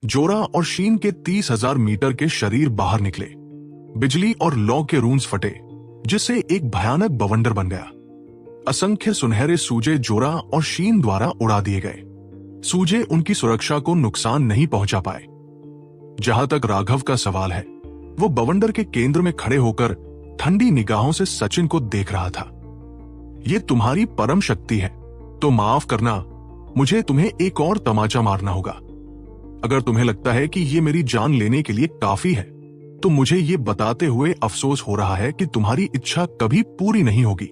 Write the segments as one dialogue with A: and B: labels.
A: जोरा और शीन के 30,000 मीटर के शरीर बाहर निकले। बिजली और लौ के रून्स फटे, जिससे एक भयानक बवंडर बन गया। असंख्य सुनहरे सूजे जोरा और शीन द्वारा उड़ा दिए गए। सूजे उनकी सुरक्षा को नुकसान नहीं पहुंचा पाए। जहां तक राघव का सवाल है, वो बवंडर के केंद्र में खड़े होकर ठंडी निगाहों से सचिन को देख रहा था। ये तुम्हारी परम शक्ति है, तो माफ करना, मुझे तुम्हें एक और तमाचा मारना होगा। अगर तुम्हें लगता है कि ये मेरी जान लेने के लिए काफी है, तो मुझे ये बताते हुए अफसोस हो रहा है कि तुम्हारी इच्छा कभी पूरी नहीं होगी।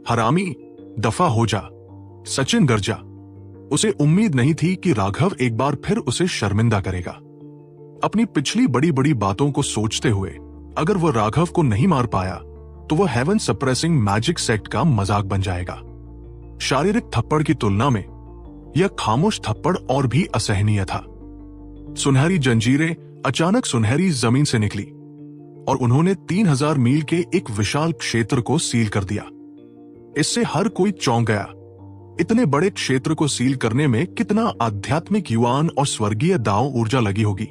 A: हरामी, दफा हो जा। सचिन गरजा। उसे उम्मीद नहीं थी कि राघव एक बार फिर उसे शर्मिंदा करेगा। अपनी पिछली बड़ी बड़ी बातों को सोचते हुए अगर वह राघव को नहीं मार पाया तो वह हेवन सप्रेसिंग मैजिक सेक्ट का मजाक बन जाएगा। शारीरिक थप्पड़ की तुलना में यह खामोश थप्पड़ और भी असहनीय था। सुनहरी जंजीरें अचानक सुनहरी जमीन से निकली और उन्होंने 3000 मील के एक विशाल क्षेत्र को सील कर दिया। इससे हर कोई चौंक गया। इतने बड़े क्षेत्र को सील करने में कितना आध्यात्मिक युवान और स्वर्गीय दाव ऊर्जा लगी होगी।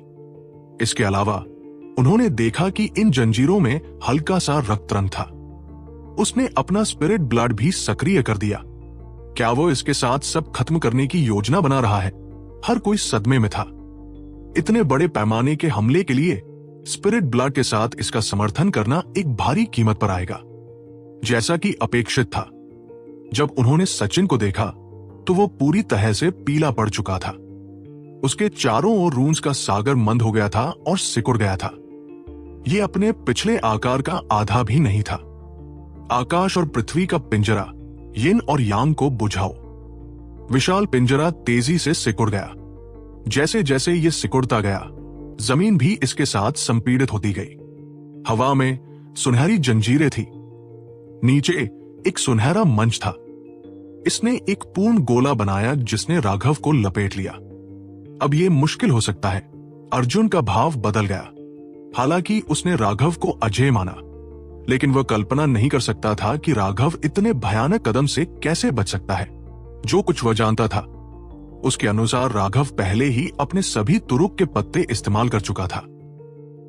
A: इसके अलावा उन्होंने देखा कि इन जंजीरों में हल्का सा रक्तरंग था। उसने अपना स्पिरिट ब्लड भी सक्रिय कर दिया। क्या वो इसके साथ सब खत्म करने की योजना बना रहा है? हर कोई सदमे में था। इतने बड़े पैमाने के हमले के लिए स्पिरिट ब्लड के साथ इसका समर्थन करना एक भारी कीमत पर आएगा। जैसा कि अपेक्षित था, जब उन्होंने सचिन को देखा तो वो पूरी तरह से पीला पड़ चुका था। उसके चारों ओर रून्स का सागर मंद हो गया था और सिकुड़ गया था। ये अपने पिछले आकार का आधा भी नहीं था। आकाश और पृथ्वी का पिंजरा, यिन और यांग को बुझाओ। विशाल पिंजरा तेजी से सिकुड़ गया। जैसे जैसे ये सिकुड़ता गया, जमीन भी इसके साथ संपीड़ित होती गई। हवा में सुनहरी जंजीरें थी। नीचे एक सुनहरा मंच था। इसने एक पूर्ण गोला बनाया जिसने राघव को लपेट लिया। अब यह मुश्किल हो सकता है। अर्जुन का भाव बदल गया। हालांकि उसने राघव को अजेय माना, लेकिन वह कल्पना नहीं कर सकता था कि राघव इतने भयानक कदम से कैसे बच सकता है। जो कुछ वह जानता था, उसके अनुसार राघव पहले ही अपने सभी तुरुक के पत्ते इस्तेमाल कर चुका था।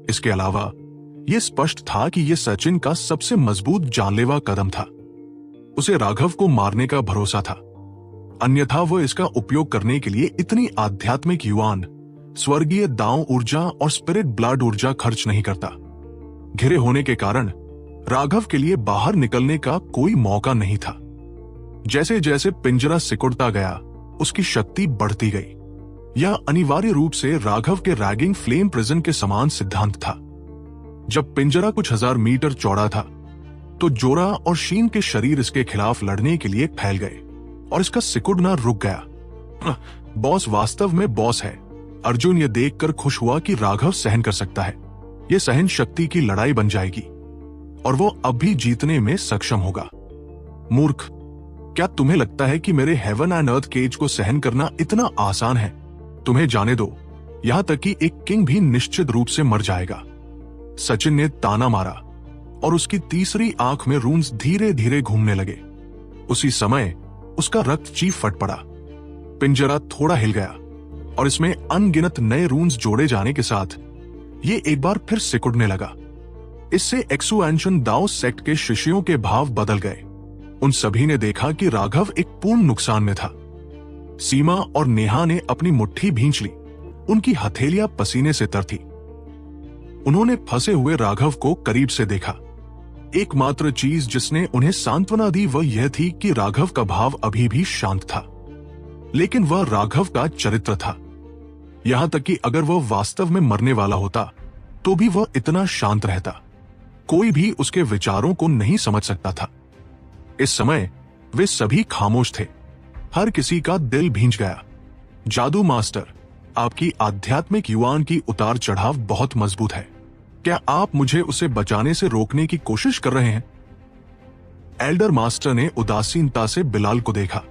A: इसके अलावा यह स्पष्ट था कि यह सचिन का सबसे मजबूत जानलेवा कदम था। उसे राघव को मारने का भरोसा था, अन्यथा वह इसका उपयोग करने के लिए इतनी आध्यात्मिक युवान, स्वर्गीय दांव ऊर्जा और स्पिरिट ब्लड ऊर्जा खर्च नहीं करता। घिरे होने के कारण राघव के लिए बाहर निकलने का कोई मौका नहीं था। जैसे जैसे पिंजरा सिकुड़ता गया, उसकी शक्ति बढ़ती गई। यह अनिवार्य रूप से राघव के रैगिंग फ्लेम प्रिजन के समान सिद्धांत था। जब पिंजरा कुछ हजार मीटर चौड़ा था, तो जोरा और शीन के शरीर इसके खिलाफ लड़ने के लिए फैल गए और इसका सिकुड़ना रुक गया। बॉस वास्तव में बॉस है। अर्जुन यह देखकर खुश हुआ कि राघव सहन कर सकता है। यह सहन शक्ति की लड़ाई बन जाएगी और वो अब भी जीतने में सक्षम होगा। मूर्ख, क्या तुम्हें लगता है कि मेरे हेवन एंड अर्थ केज को सहन करना इतना आसान है? तुम्हें जाने दो, यहां तक कि एक किंग भी निश्चित रूप से मर जाएगा। सचिन ने ताना मारा और उसकी तीसरी आंख में रून्स धीरे धीरे घूमने लगे। उसी समय उसका रक्त चीख फट पड़ा। पिंजरा थोड़ा हिल गया और इसमें अनगिनत नए रून्स जोड़े जाने के साथ ये एक बार फिर सिकुड़ने लगा। इससे एक्सुएंशन दाओ सेक्ट के शिष्यों के भाव बदल गए। उन सभी ने देखा कि राघव एक पूर्ण नुकसान में था। सीमा और नेहा ने अपनी मुट्ठी भींच ली। उनकी हथेलियां पसीने से तर थी। उन्होंने फंसे हुए राघव को करीब से देखा। एकमात्र चीज जिसने उन्हें सांत्वना दी वह यह थी कि राघव का भाव अभी भी शांत था, लेकिन वह राघव का चरित्र था। यहां तक कि अगर वह वास्तव में मरने वाला होता तो भी वह इतना शांत रहता। कोई भी उसके विचारों को नहीं समझ सकता था। इस समय वे सभी खामोश थे। हर किसी का दिल भींच गया। जादू मास्टर, आपकी आध्यात्मिक युवान की उतार चढ़ाव बहुत मजबूत है। क्या आप मुझे उसे बचाने से रोकने की कोशिश कर रहे हैं? एल्डर मास्टर ने उदासीनता से बिलाल को देखा।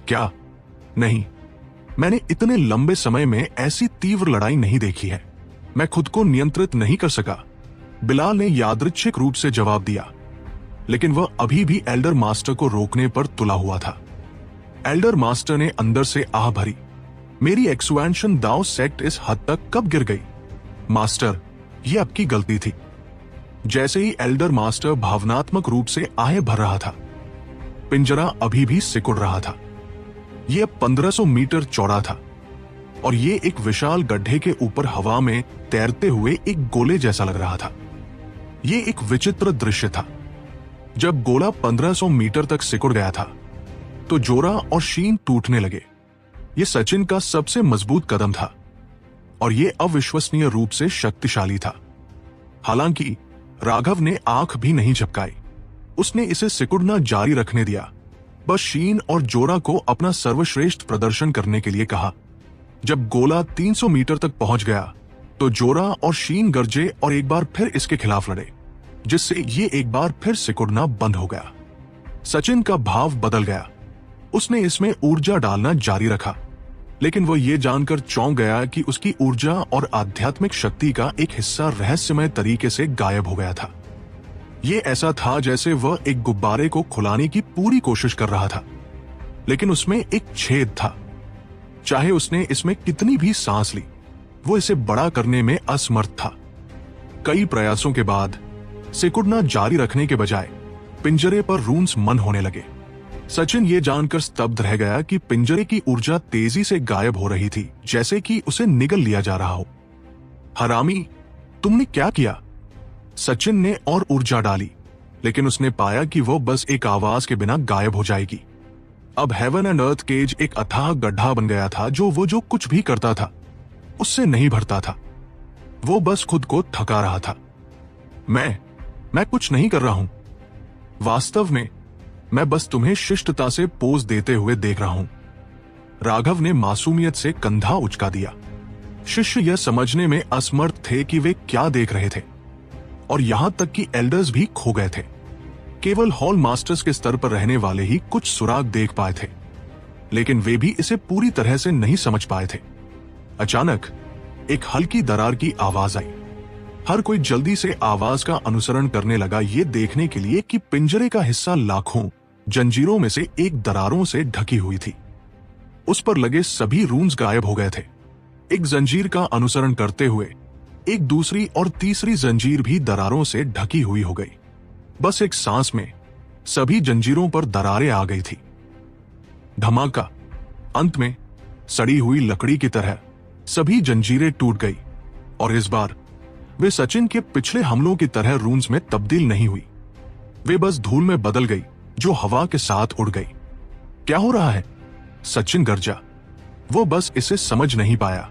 A: क्या? नहीं, मैंने इतने लंबे समय में ऐसी तीव्र लड़ाई नहीं देखी है। मैं खुद को नियंत्रित नहीं कर सका, बिलाल ने यादृच्छिक रूप से जवाब दिया। लेकिन वह अभी भी एल्डर मास्टर को रोकने पर तुला हुआ था। एल्डर मास्टर ने अंदर से आह भरी। मेरी एक्सपेंशन दाओ सेट इस हद तक कब गिर गई? मास्टर, ये आपकी गलती थी। जैसे ही एल्डर मास्टर भावनात्मक रूप से आहे भर रहा था, पिंजरा अभी भी सिकुड़ रहा था। यह 1500 मीटर चौड़ा था और ये एक विशाल गड्ढे के ऊपर हवा में तैरते हुए एक गोले जैसा लग रहा था। ये एक विचित्र दृश्य था। जब गोला 1500 मीटर तक सिकुड़ गया था तो जोरा और शीन टूटने लगे। ये सचिन का सबसे मजबूत कदम था और ये अविश्वसनीय रूप से शक्तिशाली था। हालांकि राघव ने आंख भी नहीं झपकाई। उसने इसे सिकुड़ना जारी रखने दिया। बस शीन और जोरा को अपना सर्वश्रेष्ठ प्रदर्शन करने के लिए कहा। जब गोला 300 मीटर तक पहुंच गया तो जोरा और शीन गरजे और एक बार फिर इसके खिलाफ लड़े, जिससे ये एक बार फिर सिकुड़ना बंद हो गया। सचिन का भाव बदल गया। उसने इसमें ऊर्जा डालना जारी रखा, लेकिन वह यह जानकर चौंक गया कि उसकी ऊर्जा और आध्यात्मिक शक्ति का एक हिस्सा रहस्यमय तरीके से गायब हो गया था। यह ऐसा था जैसे वह एक गुब्बारे को खुलाने की पूरी कोशिश कर रहा था, लेकिन उसमें एक छेद था। चाहे उसने इसमें कितनी भी सांस ली, वो इसे बड़ा करने में असमर्थ था। कई प्रयासों के बाद सिकुड़ना जारी रखने के बजाय पिंजरे पर रून्स मन होने लगे। सचिन ये जानकर स्तब्ध रह गया कि पिंजरे की ऊर्जा तेजी से गायब हो रही थी, जैसे कि उसे निगल लिया जा रहा हो। हरामी, तुमने क्या किया? सचिन ने और ऊर्जा डाली, लेकिन उसने पाया कि वो बस एक आवाज के बिना गायब हो जाएगी। अब हेवन एंड अर्थ केज एक अथाह गड्ढा बन गया था जो कुछ भी करता था उससे नहीं भरता था। वो बस खुद को थका रहा था। मैं कुछ नहीं कर रहा हूं। वास्तव में मैं बस तुम्हें शिष्टता से पोज देते हुए देख रहा हूं। राघव ने मासूमियत से कंधा उचका दिया। शिष्य यह समझने में असमर्थ थे कि वे क्या देख रहे थे, और यहां तक कि एल्डर्स भी खो गए थे। केवल हॉल मास्टर्स के स्तर पर रहने वाले ही कुछ सुराग देख पाए थे, लेकिन वे भी इसे पूरी तरह से नहीं समझ पाए थे। अचानक एक हल्की दरार की आवाज आई। हर कोई जल्दी से आवाज का अनुसरण करने लगा, ये देखने के लिए कि पिंजरे का हिस्सा लाखों जंजीरों में से एक दरारों से ढकी हुई थी। उस पर लगे सभी रून्स गायब हो गए थे। एक जंजीर का अनुसरण करते हुए एक दूसरी और तीसरी जंजीर भी दरारों से ढकी हुई हो गई। बस एक सांस में सभी जंजीरों पर दरारें आ गई थी। धमाका! अंत में सड़ी हुई लकड़ी की तरह सभी जंजीरें टूट गई, और इस बार वे सचिन के पिछले हमलों की तरह रून्स में तब्दील नहीं हुई। वे बस धूल में बदल गई जो हवा के साथ उड़ गई। क्या हो रहा है? सचिन गरजा। वो बस इसे समझ नहीं पाया।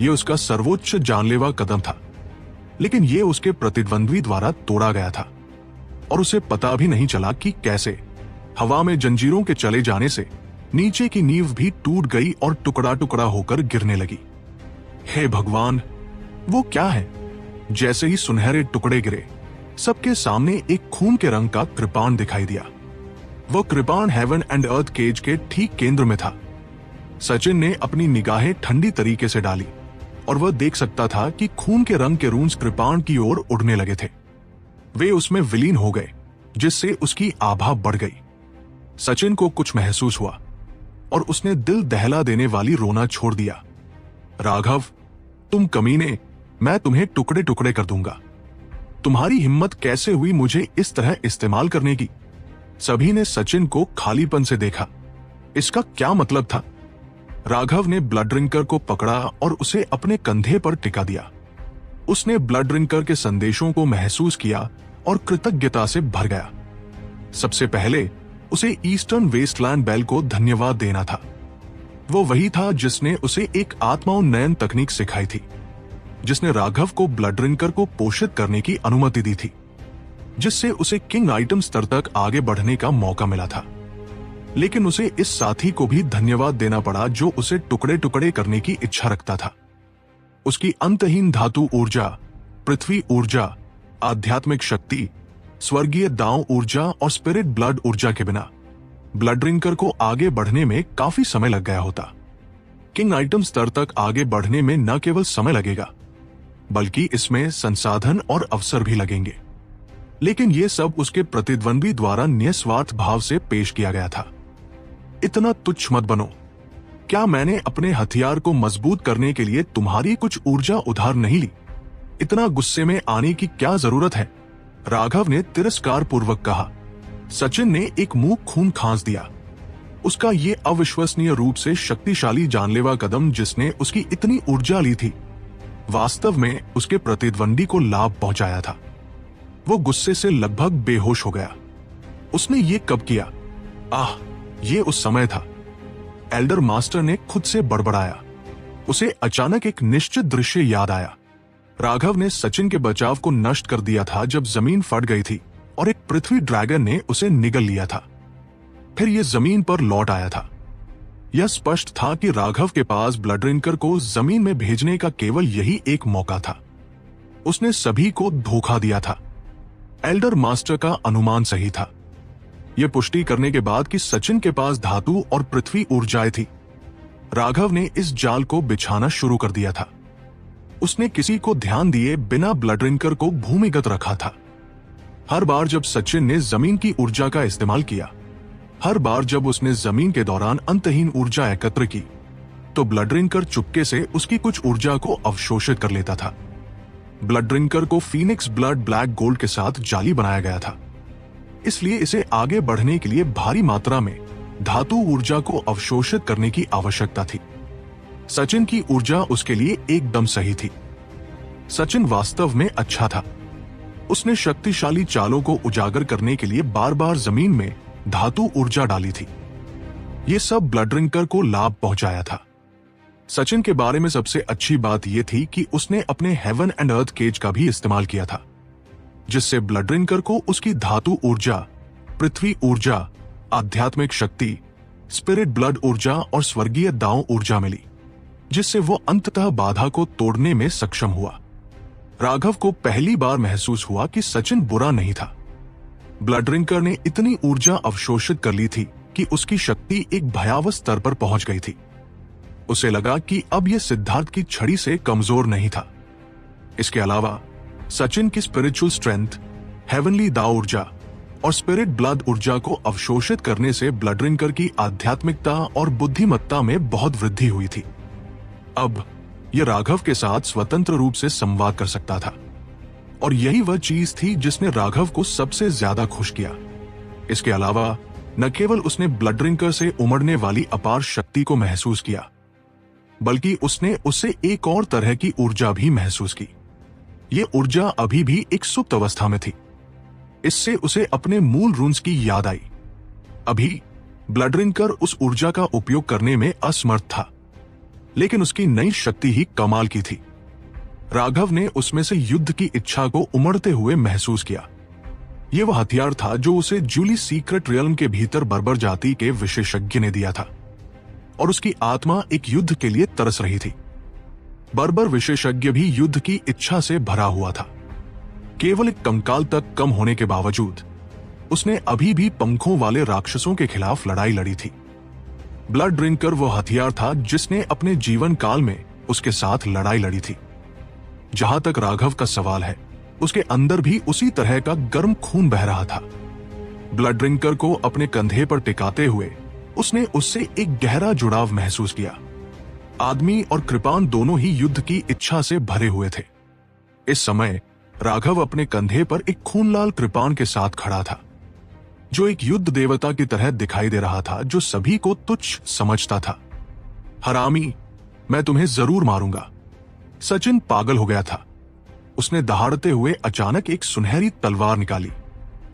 A: यह उसका सर्वोच्च जानलेवा कदम था, लेकिन यह उसके प्रतिद्वंद्वी द्वारा तोड़ा गया था, और उसे पता भी नहीं चला कि कैसे। हवा में जंजीरों के चले जाने से नीचे की नींव भी टूट गई और टुकड़ा टुकड़ा होकर गिरने लगी। हे भगवान, वो क्या है? जैसे ही सुनहरे टुकड़े गिरे, सबके सामने एक खून के रंग का कृपाण दिखाई दिया। वो कृपाण हेवन एंड अर्थ केज के ठीक केंद्र में था। सचिन ने अपनी निगाहें ठंडी तरीके से डाली, और वह देख सकता था कि खून के रंग के रून्स कृपाण की ओर उड़ने लगे थे। वे उसमें विलीन हो गए, जिससे उसकी आभा बढ़ गई। सचिन को कुछ महसूस हुआ, और उसने दिल दहला देने वाली रोना छोड़ दिया। राघव, तुम कमीने, मैं तुम्हें टुकड़े टुकड़े कर दूंगा। तुम्हारी हिम्मत कैसे हुई मुझे इस तरह इस्तेमाल करने की? सभी ने सचिन को खालीपन से देखा। इसका क्या मतलब था? राघव ने ब्लड ड्रिंकर को पकड़ा और उसे अपने कंधे पर टिका दिया। उसने ब्लड ड्रिंकर के संदेशों को महसूस किया और कृतज्ञता से भर गया। सबसे पहले उसे ईस्टर्न वेस्टलैंड बेल को धन्यवाद देना था। वो वही था जिसने उसे एक आत्मोन्नयन तकनीक सिखाई थी, जिसने राघव को ब्लड ड्रिंकर को पोषित करने की अनुमति दी थी, जिससे उसे किंग आइटम स्तर तक आगे बढ़ने का मौका मिला था। लेकिन उसे इस साथी को भी धन्यवाद देना पड़ा जो उसे टुकड़े टुकड़े करने की इच्छा रखता था। उसकी अंतहीन धातु ऊर्जा, पृथ्वी ऊर्जा, आध्यात्मिक शक्ति, स्वर्गीय दांव ऊर्जा और स्पिरिट ब्लड ऊर्जा के बिना ब्लड ड्रिंकर को आगे बढ़ने में काफी समय लग गया होता। किंग आइटम स्तर तक आगे बढ़ने में न केवल समय लगेगा, बल्कि इसमें संसाधन और अवसर भी लगेंगे। लेकिन यह सब उसके प्रतिद्वंद्वी द्वारा निस्वार्थ भाव से पेश किया गया था। इतना तुच्छ मत बनो। क्या मैंने अपने हथियार को मजबूत करने के लिए तुम्हारी कुछ ऊर्जा उधार नहीं ली? इतना गुस्से में आने की क्या जरूरत है? राघव ने तिरस्कार पूर्वक कहा। सचिन ने एक मुंह खून खांस दिया। उसका ये अविश्वसनीय रूप से शक्तिशाली जानलेवा कदम जिसने उसकी इतनी ऊर्जा ली थी, वास्तव में उसके प्रतिद्वंदी को लाभ पहुंचाया था। वो गुस्से से लगभग बेहोश हो गया। उसने ये कब किया? आह, ये उस समय था। एल्डर मास्टर ने खुद से बड़बड़ाया। उसे अचानक एक निश्चित दृश्य याद आया। राघव ने सचिन के बचाव को नष्ट कर दिया था जब जमीन फट गई थी और एक पृथ्वी ड्रैगन ने उसे निगल लिया था। फिर यह जमीन पर लौट आया था। यह स्पष्ट था कि राघव के पास ब्लड रिंकर को जमीन में भेजने का केवल यही एक मौका था। उसने सभी को धोखा दिया था। एल्डर मास्टर का अनुमान सही था। यह पुष्टि करने के बाद कि सचिन के पास धातु और पृथ्वी ऊर्जाएं थी, राघव ने इस जाल को बिछाना शुरू कर दिया था। उसने किसी को ध्यान दिए बिना ब्लड रिंकर को भूमिगत रखा था। हर बार जब सचिन ने जमीन की ऊर्जा का इस्तेमाल किया, हर बार जब उसने जमीन के दौरान अंतहीन ऊर्जा एकत्र की, तो ब्लड रिंकर चुपके से उसकी कुछ ऊर्जा को अवशोषित कर लेता था। ब्लड ड्रिंकर को फीनिक्स ब्लड ब्लैक गोल्ड के साथ जाली बनाया गया था, इसलिए इसे आगे बढ़ने के लिए भारी मात्रा में धातु ऊर्जा को अवशोषित करने की आवश्यकता थी। सचिन की ऊर्जा उसके लिए एकदम सही थी। सचिन वास्तव में अच्छा था। उसने शक्तिशाली चालों को उजागर करने के लिए बार बार जमीन में धातु ऊर्जा डाली थी। यह सब ब्लड ड्रिंकर को लाभ पहुंचाया था। सचिन के बारे में सबसे अच्छी बात यह थी कि उसने अपने हेवन एंड अर्थ केज का भी इस्तेमाल किया था, जिससे ब्लड ड्रिंकर को उसकी धातु ऊर्जा, पृथ्वी ऊर्जा, आध्यात्मिक शक्ति, स्पिरिट ब्लड ऊर्जा और स्वर्गीय दांव ऊर्जा मिली, जिससे वो अंततः बाधा को तोड़ने में सक्षम हुआ। राघव को पहली बार महसूस हुआ कि सचिन बुरा नहीं था। ब्लड ड्रिंकर ने इतनी ऊर्जा अवशोषित कर ली थी कि उसकी शक्ति एक भयावह स्तर पर पहुंच गई थी। उसे लगा कि अब यह सिद्धार्थ की छड़ी से कमजोर नहीं था। इसके अलावा सचिन की स्पिरिचुअल स्ट्रेंथ, हेवनली दाव ऊर्जा और स्पिरिट ब्लड ऊर्जा को अवशोषित करने से ब्लड ड्रिंकर की आध्यात्मिकता और बुद्धिमत्ता में बहुत वृद्धि हुई थी। अब यह राघव के साथ स्वतंत्र रूप से संवाद कर सकता था, और यही वह चीज थी जिसने राघव को सबसे ज्यादा खुश किया। इसके अलावा न केवल उसने ब्लड ड्रिंकर से उमड़ने वाली अपार शक्ति को महसूस किया, बल्कि उसने उससे एक और तरह की ऊर्जा भी महसूस की। यह ऊर्जा अभी भी एक सुप्त अवस्था में थी। इससे उसे अपने मूल रून्स की याद आई। अभी ब्लड ड्रिंकर उस ऊर्जा का उपयोग करने में असमर्थ था, लेकिन उसकी नई शक्ति ही कमाल की थी। राघव ने उसमें से युद्ध की इच्छा को उमड़ते हुए महसूस किया। यह वह हथियार था जो उसे जूली सीक्रेट रियल्म के भीतर बर्बर जाति के विशेषज्ञ ने दिया था, और उसकी आत्मा एक युद्ध के लिए तरस रही थी। बर्बर विशेषज्ञ भी युद्ध की इच्छा से भरा हुआ था। केवल एक कंकाल तक कम होने के बावजूद उसने अभी भी पंखों वाले राक्षसों के खिलाफ लड़ाई लड़ी थी। ब्लड ड्रिंकर वो हथियार था जिसने अपने जीवन काल में उसके साथ लड़ाई लड़ी थी। जहां तक राघव का सवाल है, उसके अंदर भी उसी तरह का गर्म खून बह रहा था। ब्लड ड्रिंकर को अपने कंधे पर टिकाते हुए उसने उससे एक गहरा जुड़ाव महसूस किया। आदमी और कृपान दोनों ही युद्ध की इच्छा से भरे हुए थे। इस समय राघव अपने कंधे पर एक खूनलाल कृपान के साथ खड़ा था, जो एक युद्ध देवता की तरह दिखाई दे रहा था, जो सभी को तुच्छ समझता था। हरामी, मैं तुम्हें जरूर मारूंगा। सचिन पागल हो गया था। उसने दहाड़ते हुए अचानक एक सुनहरी तलवार निकाली।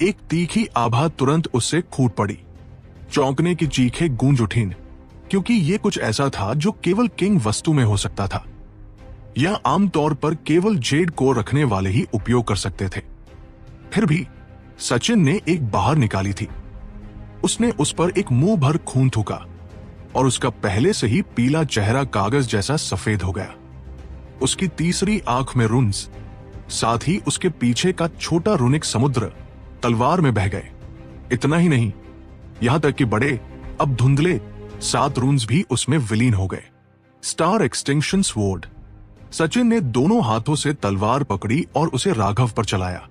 A: एक तीखी आभा तुरंत उससे फूट पड़ी। चौंकने की चीखें गूंज उठीं, क्योंकि यह कुछ ऐसा था जो केवल किंग वस्तु में हो सकता था। यह आमतौर पर केवल जेड को रखने वाले ही उपयोग कर सकते थे। फिर भी सचिन ने एक बाहर निकाली थी। उसने उस पर एक मुंह भर खून थूका और उसका पहले से ही पीला चेहरा कागज जैसा सफेद हो गया। उसकी तीसरी आंख में रुन्स, साथ ही उसके पीछे का छोटा रुनिक समुद्र तलवार में बह गए। इतना ही नहीं, यहां तक कि बड़े, अब धुंधले 7 रून्स भी उसमें विलीन हो गए। Star extinction sword. सचिन ने दोनों हाथों से तलवार पकड़ी और उसे राघव पर चलाया।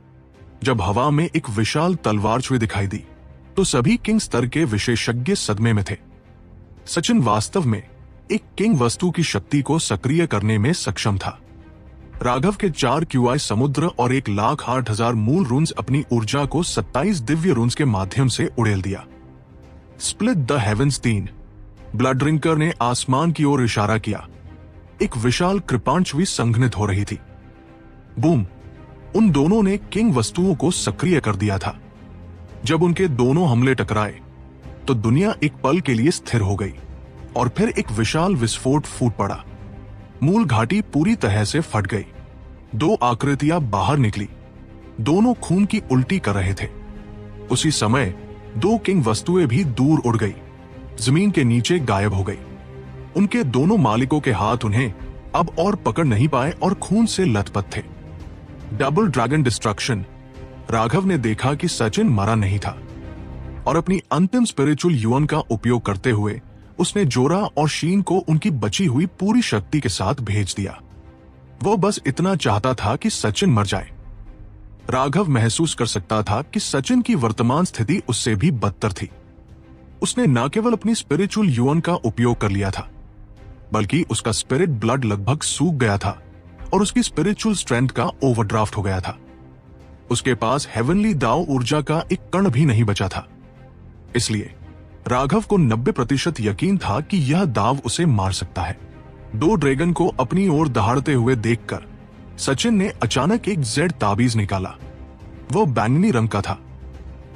A: जब हवा में एक विशाल तलवार छुई दिखाई दी, तो सभी किंग स्तर के विशेषज्ञ सदमे में थे। सचिन वास्तव में एक किंग वस्तु की शक्ति को सक्रिय करने में सक्षम था। राघव के 4 क्यूआई समुद्र और 1,08,000 मूल रून्स अपनी ऊर्जा को 27 दिव्य रून्स के माध्यम से उड़ेल दिया। Split the heavens 3। Blood drinker ने आसमान की ओर इशारा किया। एक विशाल कृपांशवी संघनित हो रही थी। बूम! उन दोनों ने किंग वस्तुओं को सक्रिय कर दिया था। जब उनके दोनों हमले टकराए तो दुनिया एक पल के लिए स्थिर हो गई और फिर एक विशाल विस्फोट फूट पड़ा। मूल घाटी पूरी तरह से फट गई। 2 आकृतियां बाहर निकली, दोनों खून की उल्टी कर रहे थे। उसी समय 2 किंग वस्तुएं भी दूर उड़ गई, जमीन के नीचे गायब हो गई। उनके दोनों मालिकों के हाथ उन्हें अब और पकड़ नहीं पाए और खून से लथपथ थे। Double dragon destruction. राघव ने देखा कि सचिन मरा नहीं था और अपनी अंतिम स्पिरिचुअल युअन का उपयोग करते हुए उसने जोरा और शीन को उनकी बची हुई पूरी शक्ति के साथ भेज दिया। वो बस इतना चाहता था कि सचिन मर जाए। राघव महसूस कर सकता था कि सचिन की वर्तमान स्थिति उससे भी बदतर थी। उसने न केवल अपनी स्पिरिचुअल युअन का उपयोग कर लिया था, बल्कि उसका स्पिरिट ब्लड लगभग सूख गया था और उसकी स्पिरिचुअल स्ट्रेंथ का ओवरड्राफ्ट हो गया था। उसके पास हेवनली दाव ऊर्जा का एक कण भी नहीं बचा था। इसलिए राघव को 90% यकीन था कि यह दाव उसे मार सकता है। 2 ड्रैगन को अपनी ओर दहाड़ते हुए देखकर सचिन ने अचानक एक जेड ताबीज निकाला। वह बैंगनी रंग का था,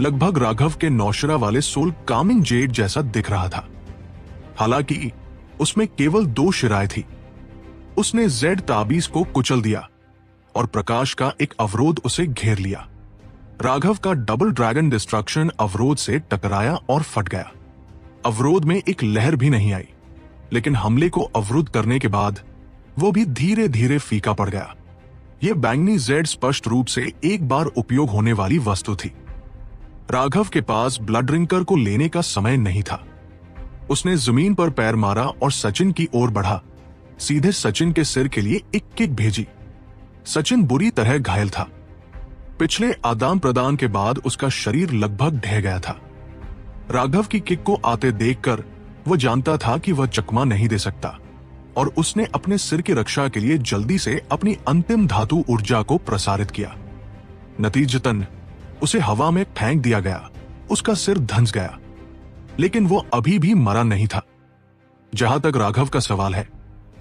A: लगभग राघव के नौशरा वाले सोल कामिंग जेड जैसा दिख रहा था। हालांकि उसमें केवल 2 शिराएं थी। उसने जेड ताबीज को कुचल दिया और प्रकाश का एक अवरोध उसे घेर लिया। राघव का डबल ड्रैगन डिस्ट्रक्शन अवरोध से टकराया और फट गया। अवरोध में एक लहर भी नहीं आई, लेकिन हमले को अवरुद्ध करने के बाद वो भी धीरे धीरे फीका पड़ गया। यह बैंगनी जेड स्पष्ट रूप से एक बार उपयोग होने वाली वस्तु थी। राघव के पास ब्लड ड्रिंकर को लेने का समय नहीं था। उसने जमीन पर पैर मारा और सचिन की ओर बढ़ा, सीधे सचिन के सिर के लिए एक किक भेजी। सचिन बुरी तरह घायल था। पिछले आदान प्रदान के बाद उसका शरीर लगभग ढह गया था। राघव की किक को आते देखकर वह जानता था कि वह चकमा नहीं दे सकता और उसने अपने सिर की रक्षा के लिए जल्दी से अपनी अंतिम धातु ऊर्जा को प्रसारित किया। नतीजतन उसे हवा में फेंक दिया गया। उसका सिर धंस गया, लेकिन वो अभी भी मरा नहीं था। जहां तक राघव का सवाल है,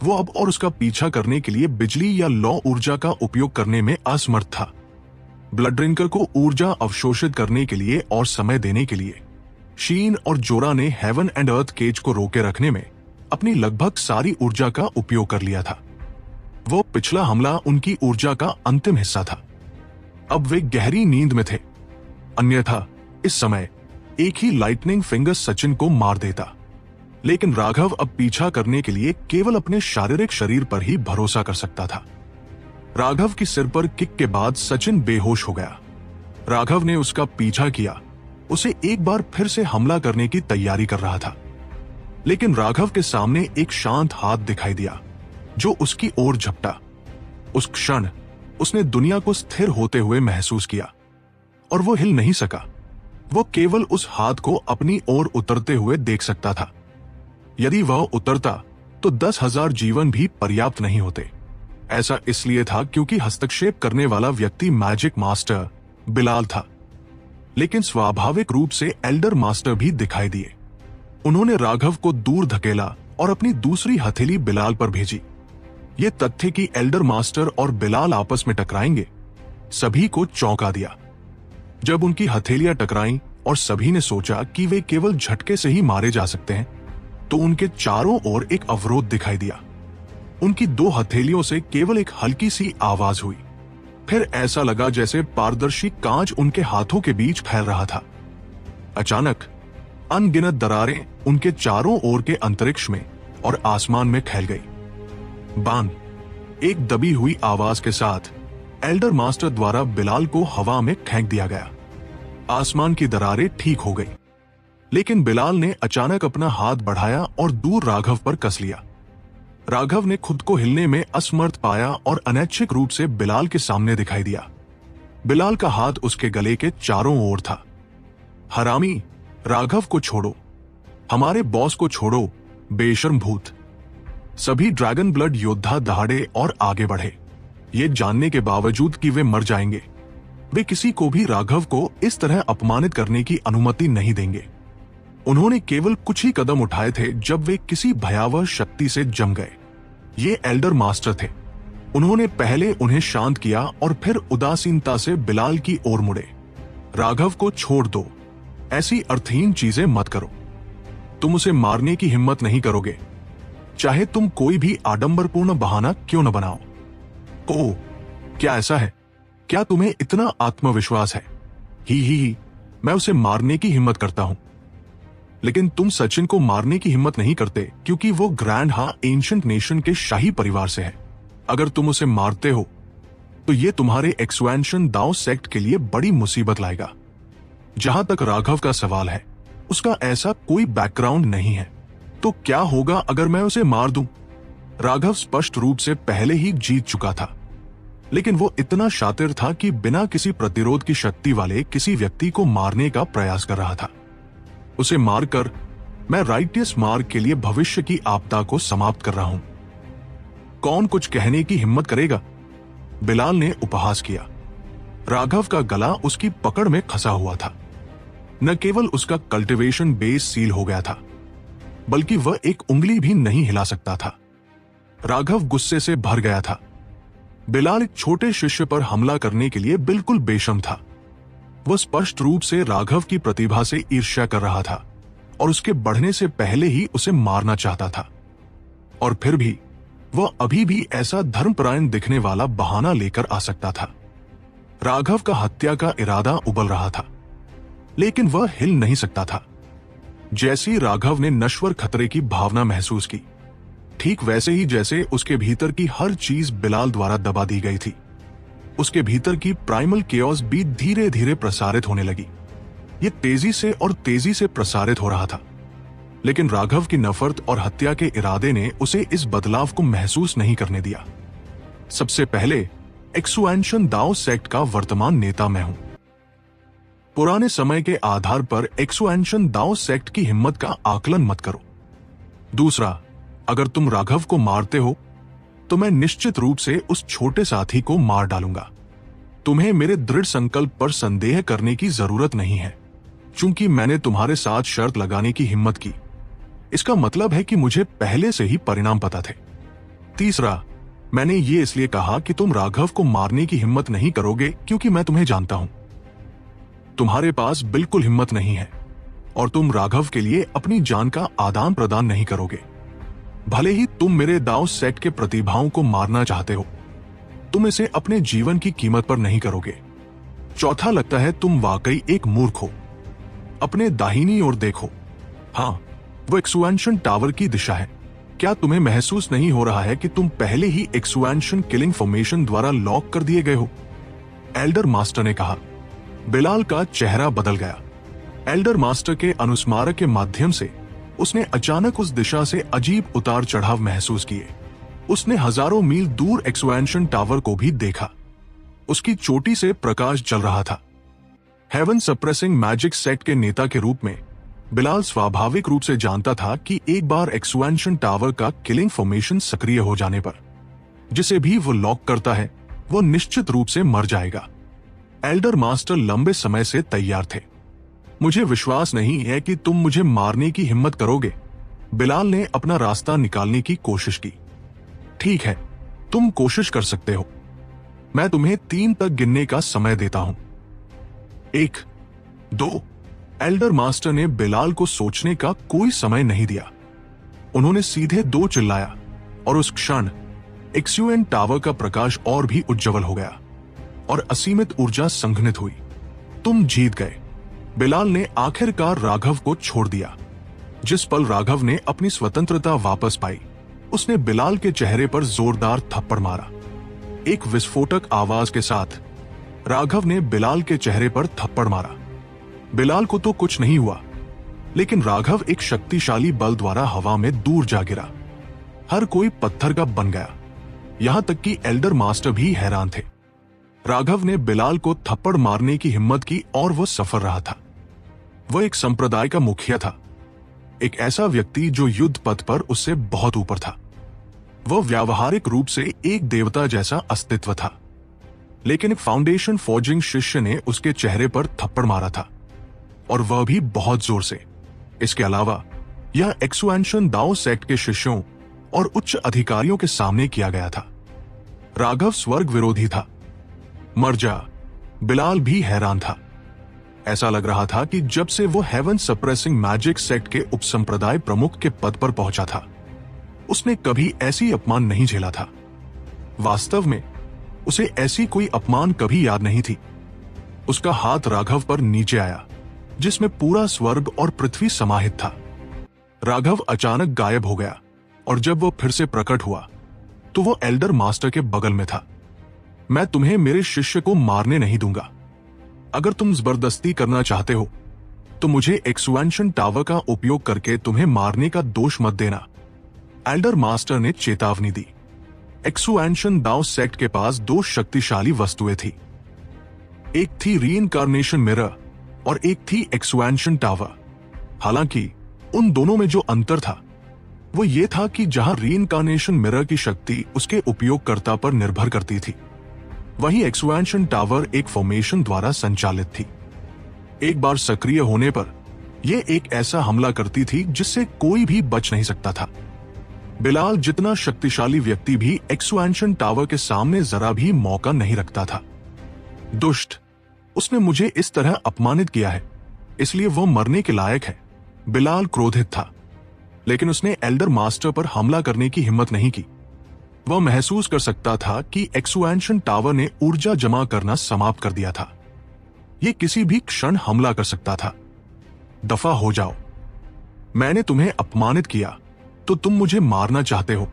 A: वो अब और उसका पीछा करने के लिए बिजली या लौ ऊर्जा का उपयोग करने में असमर्थ था। ब्लड ड्रिंकर को ऊर्जा अवशोषित करने के लिए और समय देने के लिए शीन और जोरा ने हेवन एंड अर्थ केज को रोके रखने में अपनी लगभग सारी ऊर्जा का उपयोग कर लिया था। वो पिछला हमला उनकी ऊर्जा का अंतिम हिस्सा था। अब वे गहरी नींद में थे, अन्यथा इस समय एक ही लाइटनिंग फिंगर सचिन को मार देता। लेकिन राघव अब पीछा करने के लिए केवल अपने शारीरिक शरीर पर ही भरोसा कर सकता था। राघव की सिर पर किक के बाद सचिन बेहोश हो गया। राघव ने उसका पीछा किया, उसे एक बार फिर से हमला करने की तैयारी कर रहा था। लेकिन राघव के सामने एक शांत हाथ दिखाई दिया जो उसकी ओर झपटा। उस क्षण उसने दुनिया को स्थिर होते हुए महसूस किया और वो हिल नहीं सका। वो केवल उस हाथ को अपनी ओर उतरते हुए देख सकता था। यदि वह उतरता तो 10,000 जीवन भी पर्याप्त नहीं होते। ऐसा इसलिए था क्योंकि हस्तक्षेप करने वाला व्यक्ति मैजिक मास्टर बिलाल था, लेकिन स्वाभाविक रूप से एल्डर मास्टर भी दिखाई दिए। उन्होंने राघव को दूर धकेला और अपनी दूसरी हथेली बिलाल पर भेजी। ये तथ्य कि एल्डर मास्टर और बिलाल आपस में टकराएंगे सभी को चौंका दिया। जब उनकी हथेलियां टकराईं और सभी ने सोचा कि वे केवल झटके से ही मारे जा सकते हैं, तो उनके चारों ओर एक अवरोध दिखाई दिया। उनकी 2 हथेलियों से केवल एक हल्की सी आवाज हुई। फिर ऐसा लगा जैसे पारदर्शी कांच उनके हाथों के बीच फैल रहा था। अचानक अनगिनत दरारें उनके चारों ओर के अंतरिक्ष में और आसमान में फैल गई। बान! एक दबी हुई आवाज के साथ एल्डर मास्टर द्वारा बिलाल को हवा में फेंक दिया गया। आसमान की दरारें ठीक हो गई, लेकिन बिलाल ने अचानक अपना हाथ बढ़ाया और दूर राघव पर कस लिया। राघव ने खुद को हिलने में असमर्थ पाया और अनैच्छिक रूप से बिलाल के सामने दिखाई दिया। बिलाल का हाथ उसके गले के चारों ओर था। हरामी, राघव को छोड़ो, हमारे बॉस को छोड़ो, बेशर्म भूत, सभी ड्रैगन ब्लड योद्धा दहाड़े और आगे बढ़े, ये जानने के बावजूद कि वे मर जाएंगे। वे किसी को भी राघव को इस तरह अपमानित करने की अनुमति नहीं देंगे। उन्होंने केवल कुछ ही कदम उठाए थे जब वे किसी भयावह शक्ति से जम गए। ये एल्डर मास्टर थे। उन्होंने पहले उन्हें शांत किया और फिर उदासीनता से बिलाल की ओर मुड़े। राघव को छोड़ दो, ऐसी अर्थहीन चीजें मत करो। तुम उसे मारने की हिम्मत नहीं करोगे, चाहे तुम कोई भी आडंबरपूर्ण बहाना क्यों न बनाओ। ओह, क्या ऐसा है? क्या तुम्हें इतना आत्मविश्वास है? ही, मैं उसे मारने की हिम्मत करता हूं। लेकिन तुम सचिन को मारने की हिम्मत नहीं करते क्योंकि वो ग्रैंड एंशिएंट नेशन के शाही परिवार से है। अगर तुम उसे मारते हो तो ये तुम्हारे एक्सपेंशन दाओ सेक्ट के लिए बड़ी मुसीबत लाएगा। जहां तक राघव का सवाल है, उसका ऐसा कोई बैकग्राउंड नहीं है, तो क्या होगा अगर मैं उसे मार दूं? राघव स्पष्ट रूप से पहले ही जीत चुका था, लेकिन वो इतना शातिर था कि बिना किसी प्रतिरोध की शक्ति वाले किसी व्यक्ति को मारने का प्रयास कर रहा था। उसे मारकर मैं राइटियस मार्ग के लिए भविष्य की आपदा को समाप्त कर रहा हूं। कौन कुछ कहने की हिम्मत करेगा? बिलाल ने उपहास किया। राघव का गला उसकी पकड़ में फंसा हुआ था। न केवल उसका कल्टीवेशन बेस सील हो गया था, बल्कि वह एक उंगली भी नहीं हिला सकता था। राघव गुस्से से भर गया था। बिलाल एक छोटे शिष्य पर हमला करने के लिए बिल्कुल बेशर्म था। वह स्पष्ट रूप से राघव की प्रतिभा से ईर्ष्या कर रहा था और उसके बढ़ने से पहले ही उसे मारना चाहता था। और फिर भी वह अभी भी ऐसा धर्मपरायण दिखने वाला बहाना लेकर आ सकता था। राघव का हत्या का इरादा उबल रहा था, लेकिन वह हिल नहीं सकता था। जैसे ही राघव ने नश्वर खतरे की भावना महसूस की, ठीक वैसे ही जैसे उसके भीतर की हर चीज बिलाल द्वारा दबा दी गई थी, उसके भीतर की प्राइमल केओस भी धीरे धीरे प्रसारित होने लगी। ये तेजी से और तेजी से प्रसारित हो रहा था, लेकिन राघव की नफरत और हत्या के इरादे ने उसे इस बदलाव को महसूस नहीं करने दिया। सबसे पहले एक्सपेंशन दाओ सेक्ट का वर्तमान नेता मैं हूं। पुराने समय के आधार पर एक्सपेंशन दाओ सेक्ट की हिम्मत का आकलन मत करो। दूसरा, अगर तुम राघव को मारते हो तो मैं निश्चित रूप से उस छोटे साथी को मार डालूंगा। तुम्हें मेरे दृढ़ संकल्प पर संदेह करने की जरूरत नहीं है, क्योंकि मैंने तुम्हारे साथ शर्त लगाने की हिम्मत की। इसका मतलब है कि मुझे पहले से ही परिणाम पता थे। तीसरा, मैंने ये इसलिए कहा कि तुम राघव को मारने की हिम्मत नहीं करोगे क्योंकि मैं तुम्हें जानता हूं। तुम्हारे पास बिल्कुल हिम्मत नहीं है और तुम राघव के लिए अपनी जान का आदान प्रदान नहीं करोगे। भले ही तुम मेरे दाओ सेक्ट के प्रतिभाओं को मारना चाहते हो, तुम इसे अपने जीवन की कीमत पर नहीं करोगे। चौथा, लगता है तुम वाकई एक मूर्ख हो। अपने दाहिनी ओर देखो। हाँ, वो एक्सपेंशन टावर की दिशा है। क्या तुम्हें महसूस नहीं हो रहा है कि तुम पहले ही एक्सपेंशन किलिंग फॉर्मेशन द्वारा लॉक कर दिए गए हो? एल्डर मास्टर ने कहा। बिलाल का चेहरा बदल गया। एल्डर मास्टर के अनुस्मारक के माध्यम से उसने अचानक उस दिशा से अजीब उतार चढ़ाव महसूस किए। उसने हजारों मील दूर एक्सपेंशन टावर को भी देखा। उसकी चोटी से प्रकाश जल रहा था। हेवन सप्रेसिंग मैजिक सेक्ट के नेता के रूप में बिलाल स्वाभाविक रूप से जानता था कि एक बार एक्सपेंशन टावर का किलिंग फॉर्मेशन सक्रिय हो जाने पर जिसे भी वो लॉक करता है, वो निश्चित रूप से मर जाएगा। एल्डर मास्टर लंबे समय से तैयार थे। मुझे विश्वास नहीं है कि तुम मुझे मारने की हिम्मत करोगे। बिलाल ने अपना रास्ता निकालने की कोशिश की। ठीक है, तुम कोशिश कर सकते हो। मैं तुम्हें 3 तक गिनने का समय देता हूं। 1, 2। एल्डर मास्टर ने बिलाल को सोचने का कोई समय नहीं दिया। उन्होंने सीधे 2 चिल्लाया और उस क्षण एक्सयूएन टावर का प्रकाश और भी उज्जवल हो गया और असीमित ऊर्जा संघनित हुई। तुम जीत गए। बिलाल ने आखिरकार राघव को छोड़ दिया। जिस पल राघव ने अपनी स्वतंत्रता वापस पाई, उसने बिलाल के चेहरे पर जोरदार थप्पड़ मारा। एक विस्फोटक आवाज के साथ राघव ने बिलाल के चेहरे पर थप्पड़ मारा। बिलाल को तो कुछ नहीं हुआ, लेकिन राघव एक शक्तिशाली बल द्वारा हवा में दूर जा गिरा। हर कोई पत्थर का बन गया, यहां तक कि एल्डर मास्टर भी हैरान थे। राघव ने बिलाल को थप्पड़ मारने की हिम्मत की और वह सफल रहा था। वह एक संप्रदाय का मुखिया था, एक ऐसा व्यक्ति जो युद्ध पथ पर उससे बहुत ऊपर था। वह व्यावहारिक रूप से एक देवता जैसा अस्तित्व था, लेकिन एक फाउंडेशन फॉर्जिंग शिष्य ने उसके चेहरे पर थप्पड़ मारा था, और वह भी बहुत जोर से। इसके अलावा यह एक्सुएंशन दाओ सेक्ट के शिष्यों और उच्च अधिकारियों के सामने किया गया था। राघव स्वर्ग विरोधी था। मर जा। बिलाल भी हैरान था। ऐसा लग रहा था कि जब से वो हेवन सप्रेसिंग मैजिक सेक्ट के उपसंप्रदाय प्रमुख के पद पर पहुंचा था, उसने कभी ऐसी अपमान नहीं झेला था। वास्तव में उसे ऐसी कोई अपमान कभी याद नहीं थी। उसका हाथ राघव पर नीचे आया, जिसमें पूरा स्वर्ग और पृथ्वी समाहित था। राघव अचानक गायब हो गया, और जब वो फिर से प्रकट हुआ तो वो एल्डर मास्टर के बगल में था। मैं तुम्हें मेरे शिष्य को मारने नहीं दूंगा। अगर तुम जबरदस्ती करना चाहते हो तो मुझे एक्सुएंशन टावर का उपयोग करके तुम्हें मारने का दोष मत देना, एल्डर मास्टर ने चेतावनी दी। एक्सुएंशन दाओ सेक्ट के पास दो शक्तिशाली वस्तुएं थी। एक थी रीइंकार्नेशन मिरर और एक थी एक्सुएंशन टावर। हालांकि उन दोनों में जो अंतर था वो ये था कि जहां रीइंकार्नेशन मिरर की शक्ति उसके उपयोगकर्ता पर निर्भर करती थी, वहीं एक्सुएंशन टावर एक फॉर्मेशन द्वारा संचालित थी। एक बार सक्रिय होने पर यह एक ऐसा हमला करती थी जिससे कोई भी बच नहीं सकता था। बिलाल जितना शक्तिशाली व्यक्ति भी एक्सुएंशन टावर के सामने जरा भी मौका नहीं रखता था। दुष्ट, उसने मुझे इस तरह अपमानित किया है, इसलिए वो मरने के लायक है। बिलाल क्रोधित था, लेकिन उसने एल्डर मास्टर पर हमला करने की हिम्मत नहीं की। वह महसूस कर सकता था कि एक्सुएंशन टावर ने ऊर्जा जमा करना समाप्त कर दिया था। यह किसी भी क्षण हमला कर सकता था। दफा हो जाओ। मैंने तुम्हें अपमानित किया तो तुम मुझे मारना चाहते हो।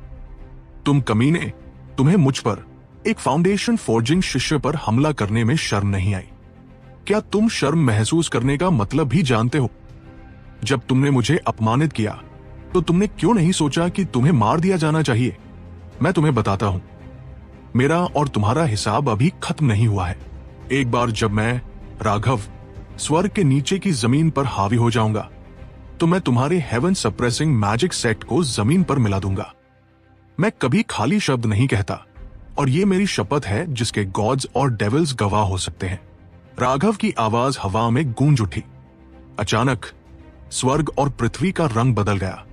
A: तुम कमीने, तुम्हें मुझ पर, एक फाउंडेशन फॉर्जिंग शिष्य पर हमला करने में शर्म नहीं आई। क्या तुम शर्म महसूस करने का मतलब भी जानते हो? जब तुमने मुझे अपमानित किया तो तुमने क्यों नहीं सोचा कि तुम्हें मार दिया जाना चाहिए? मैं तुम्हें बताता हूं, मेरा और तुम्हारा हिसाब अभी खत्म नहीं हुआ है। एक बार जब मैं, राघव, स्वर्ग के नीचे की जमीन पर हावी हो जाऊंगा तो मैं तुम्हारे हेवन सप्रेसिंग मैजिक सेक्ट को जमीन पर मिला दूंगा। मैं कभी खाली शब्द नहीं कहता, और ये मेरी शपथ है जिसके गॉड्स और डेविल्स गवाह हो सकते हैं। राघव की आवाज हवा में गूंज उठी। अचानक स्वर्ग और पृथ्वी का रंग बदल गया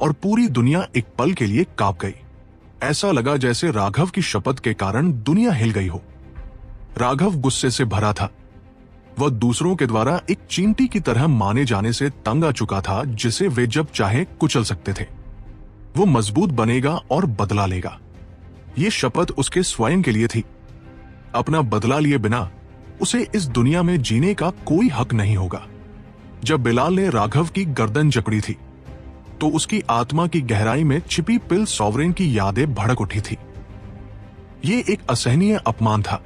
A: और पूरी दुनिया एक पल के लिए कांप गई। ऐसा लगा जैसे राघव की शपथ के कारण दुनिया हिल गई हो। राघव गुस्से से भरा था। वह दूसरों के द्वारा एक चींटी की तरह माने जाने से तंग आ चुका था, जिसे वे जब चाहे कुचल सकते थे। वो मजबूत बनेगा और बदला लेगा। ये शपथ उसके स्वयं के लिए थी। अपना बदला लिए बिना उसे इस दुनिया में जीने का कोई हक नहीं होगा। जब बिलाल ने राघव की गर्दन जकड़ी थी तो उसकी आत्मा की गहराई में छिपी पिल सॉवरेन की यादें भड़क उठी थी। ये एक असहनीय अपमान था।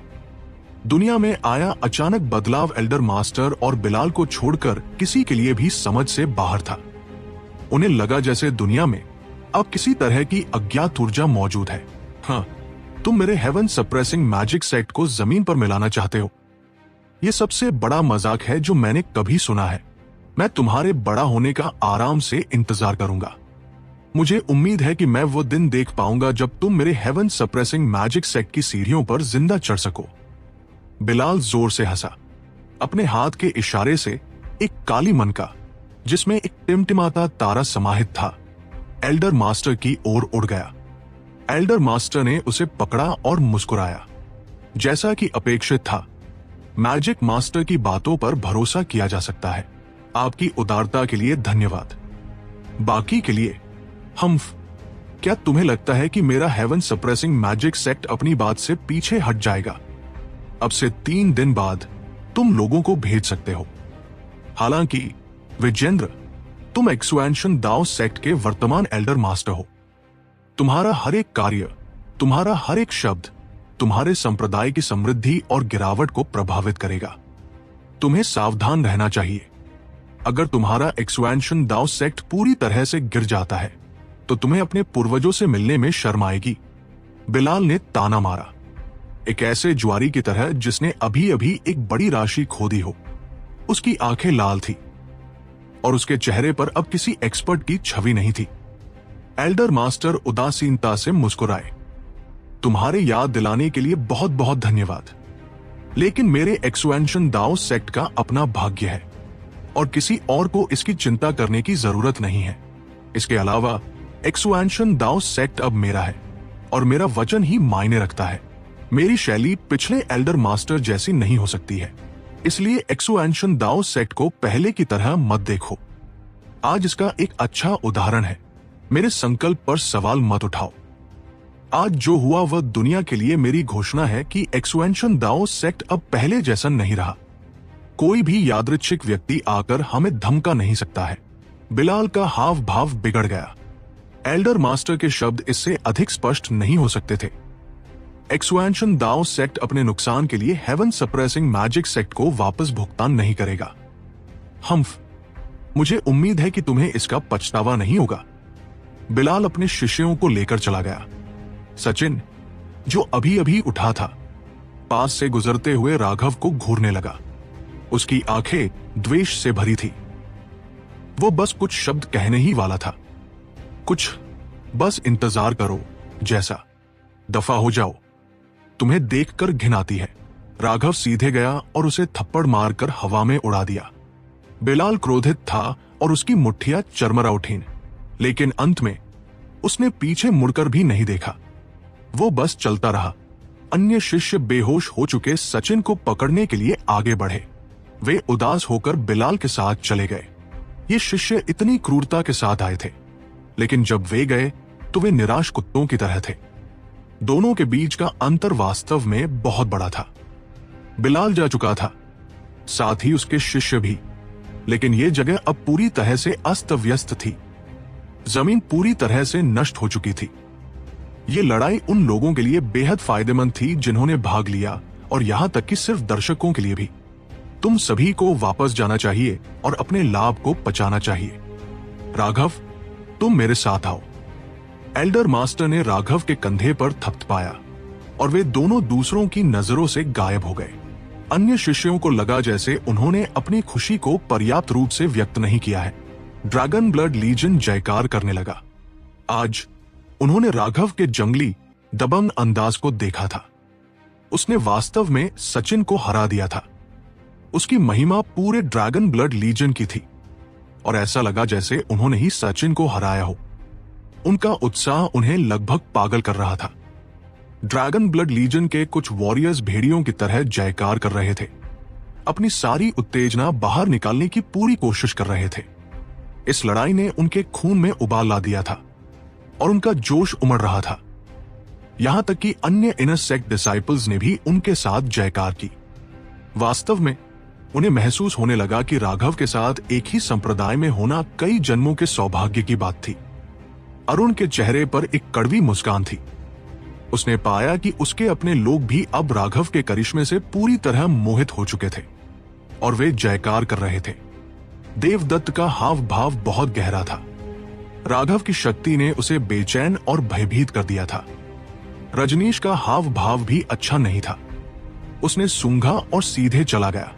A: दुनिया में आया अचानक बदलाव एल्डर मास्टर और बिलाल को छोड़कर किसी के लिए भी समझ से बाहर था। उन्हें लगा जैसे दुनिया में अब किसी तरह की अज्ञात ऊर्जा मौजूद है। हाँ, तुम मेरे हेवन सप्रेसिंग मैजिक सेक्ट को जमीन पर मिलाना चाहते हो। यह सबसे बड़ा मजाक है जो मैंने कभी सुना है। मैं तुम्हारे बड़ा होने का आराम से इंतजार करूंगा। मुझे उम्मीद है कि मैं वो दिन देख पाऊंगा जब तुम मेरे हेवन सप्रेसिंग मैजिक सेक्ट की सीढ़ियों पर जिंदा चढ़ सको। बिलाल जोर से हंसा। अपने हाथ के इशारे से एक काली मनका, जिसमें एक टिमटिमाता तारा समाहित था, एल्डर मास्टर की ओर उड़ गया। एल्डर मास्टर ने उसे पकड़ा और मुस्कुराया। जैसा कि अपेक्षित था, मैजिक मास्टर की बातों पर भरोसा किया जा सकता है। आपकी उदारता के लिए धन्यवाद। बाकी के लिए हम्फ, क्या तुम्हें लगता है कि मेरा हेवन सप्रेसिंग मैजिक सेक्ट अपनी बात से पीछे हट जाएगा? अब से 3 दिन बाद तुम लोगों को भेज सकते हो। हालांकि विजेंद्र, तुम एक्सुएंशन दाओ सेक्ट के वर्तमान एल्डर मास्टर हो। तुम्हारा हर एक कार्य, तुम्हारा हर एक शब्द तुम्हारे संप्रदाय की समृद्धि और गिरावट को प्रभावित करेगा। तुम्हें सावधान रहना चाहिए। अगर तुम्हारा एक्सुएंशन दाओ सेक्ट पूरी तरह से गिर जाता है तो तुम्हें अपने पूर्वजों से मिलने में शर्म आएगी। बिलाल ने ताना मारा, एक ऐसे जुआरी की तरह जिसने अभी अभी एक बड़ी राशि खो दी हो। उसकी आंखें लाल थी और उसके चेहरे पर अब किसी एक्सपर्ट की छवि नहीं थी। एल्डर मास्टर उदासीनता से मुस्कुराए। तुम्हारे याद दिलाने के लिए बहुत बहुत धन्यवाद, लेकिन मेरे एक्सुएंशन दाओ सेक्ट का अपना भाग्य है और किसी और को इसकी चिंता करने की जरूरत नहीं है। इसके अलावा एक्सुएंशन दाओ सेक्ट अब मेरा है और मेरा वचन ही मायने रखता है। मेरी शैली पिछले एल्डर मास्टर जैसी नहीं हो सकती है, इसलिए एक्सुएंशन दाओ सेक्ट को पहले की तरह मत देखो। आज इसका एक अच्छा उदाहरण है। मेरे संकल्प पर सवाल मत उठाओ। आज जो हुआ वह दुनिया के लिए मेरी घोषणा है कि एक्सुएंशन दाओ सेक्ट अब पहले जैसा नहीं रहा। कोई भी यादृच्छिक व्यक्ति आकर हमें धमका नहीं सकता है। बिलाल का हाव भाव बिगड़ गया। एल्डर मास्टर के शब्द इससे अधिक स्पष्ट नहीं हो सकते थे। एक्सुएंशन दाओ सेक्ट अपने नुकसान के लिए हेवन सप्रेसिंग मैजिक सेक्ट को वापस भुगतान नहीं करेगा। हम्फ, मुझे उम्मीद है कि तुम्हें इसका पछतावा नहीं होगा। बिलाल अपने शिष्यों को लेकर चला गया। सचिन, जो अभी अभी उठा था, पास से गुजरते हुए राघव को घूरने लगा। उसकी आंखें द्वेष से भरी थी। वो बस कुछ शब्द कहने ही वाला था। कुछ, बस इंतजार करो जैसा। दफा हो जाओ, तुम्हें देखकर घिन आती है। राघव सीधे गया और उसे थप्पड़ मारकर हवा में उड़ा दिया। बिलाल क्रोधित था और उसकी मुट्ठियां चरमरा उठीं, लेकिन अंत में उसने पीछे मुड़कर भी नहीं देखा। वो बस चलता रहा। अन्य शिष्य बेहोश हो चुके सचिन को पकड़ने के लिए आगे बढ़े। वे उदास होकर बिलाल के साथ चले गए। ये शिष्य इतनी क्रूरता के साथ आए थे, लेकिन जब वे गए तो वे निराश कुत्तों की तरह थे। दोनों के बीच का अंतर वास्तव में बहुत बड़ा था। बिलाल जा चुका था, साथ ही उसके शिष्य भी, लेकिन यह जगह अब पूरी तरह से अस्त व्यस्त थी। जमीन पूरी तरह से नष्ट हो चुकी थी। ये लड़ाई उन लोगों के लिए बेहद फायदेमंद थी जिन्होंने भाग लिया, और यहां तक कि सिर्फ दर्शकों के लिए भी। तुम सभी को वापस जाना चाहिए और अपने लाभ को बचाना चाहिए। राघव, तुम मेरे साथ आओ। एल्डर मास्टर ने राघव के कंधे पर थपथपाया और वे दोनों दूसरों की नजरों से गायब हो गए। अन्य शिष्यों को लगा जैसे उन्होंने अपनी खुशी को पर्याप्त रूप से व्यक्त नहीं किया है। ड्रैगन ब्लड लीजन जयकार करने लगा। आज उन्होंने राघव के जंगली दबंग अंदाज को देखा था। उसने वास्तव में सचिन को हरा दिया था। उसकी महिमा पूरे ड्रैगन ब्लड लीजन की थी और ऐसा लगा जैसे उन्होंने ही सचिन को हराया हो। उनका उत्साह उन्हें लगभग पागल कर रहा था। ड्रैगन ब्लड लीजन के कुछ वॉरियर्स भेड़ियों की तरह जयकार कर रहे थे, अपनी सारी उत्तेजना बाहर निकालने की पूरी कोशिश कर रहे थे। इस लड़ाई ने उनके खून में उबाल ला दिया था और उनका जोश उमड़ रहा था। यहां तक कि अन्य इनर सेक्ट डिसाइपल्स ने भी उनके साथ जयकार की। वास्तव में उन्हें महसूस होने लगा कि राघव के साथ एक ही संप्रदाय में होना कई जन्मों के सौभाग्य की बात थी। अरुण के चेहरे पर एक कड़वी मुस्कान थी। उसने पाया कि उसके अपने लोग भी अब राघव के करिश्मे से पूरी तरह मोहित हो चुके थे और वे जयकार कर रहे थे। देवदत्त का हाव भाव बहुत गहरा था। राघव की शक्ति ने उसे बेचैन और भयभीत कर दिया था। रजनीश का हाव भाव भी अच्छा नहीं था। उसने सूंघा और सीधे चला गया।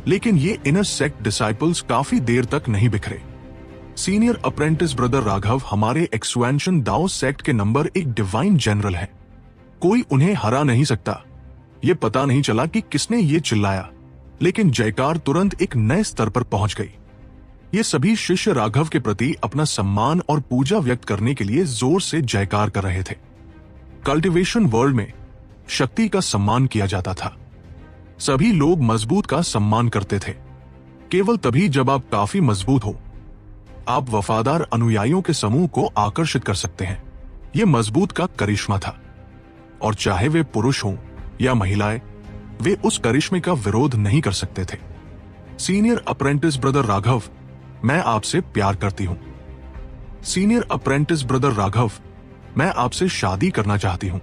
A: लेकिन ये इनर सेक्ट डिसाइपल्स काफी देर तक नहीं बिखरे। सीनियर अप्रेंटिस ब्रदर राघव हमारे एक्सुएंशन दाओ सेक्ट के नंबर 1 डिवाइन जनरल है। कोई उन्हें हरा नहीं सकता। ये पता नहीं चला कि किसने ये चिल्लाया, लेकिन जयकार तुरंत एक नए स्तर पर पहुंच गई। ये सभी शिष्य राघव के प्रति अपना सम्मान और पूजा व्यक्त करने के लिए जोर से जयकार कर रहे थे। कल्टीवेशन वर्ल्ड में शक्ति का सम्मान किया जाता था। सभी लोग मजबूत का सम्मान करते थे। केवल तभी जब आप काफी मजबूत हो, आप वफादार अनुयायियों के समूह को आकर्षित कर सकते हैं। यह मजबूत का करिश्मा था, और चाहे वे पुरुष हों या महिलाएं, वे उस करिश्मे का विरोध नहीं कर सकते थे। सीनियर अप्रेंटिस ब्रदर राघव, मैं आपसे प्यार करती हूं। सीनियर अप्रेंटिस ब्रदर राघव, मैं आपसे शादी करना चाहती हूं।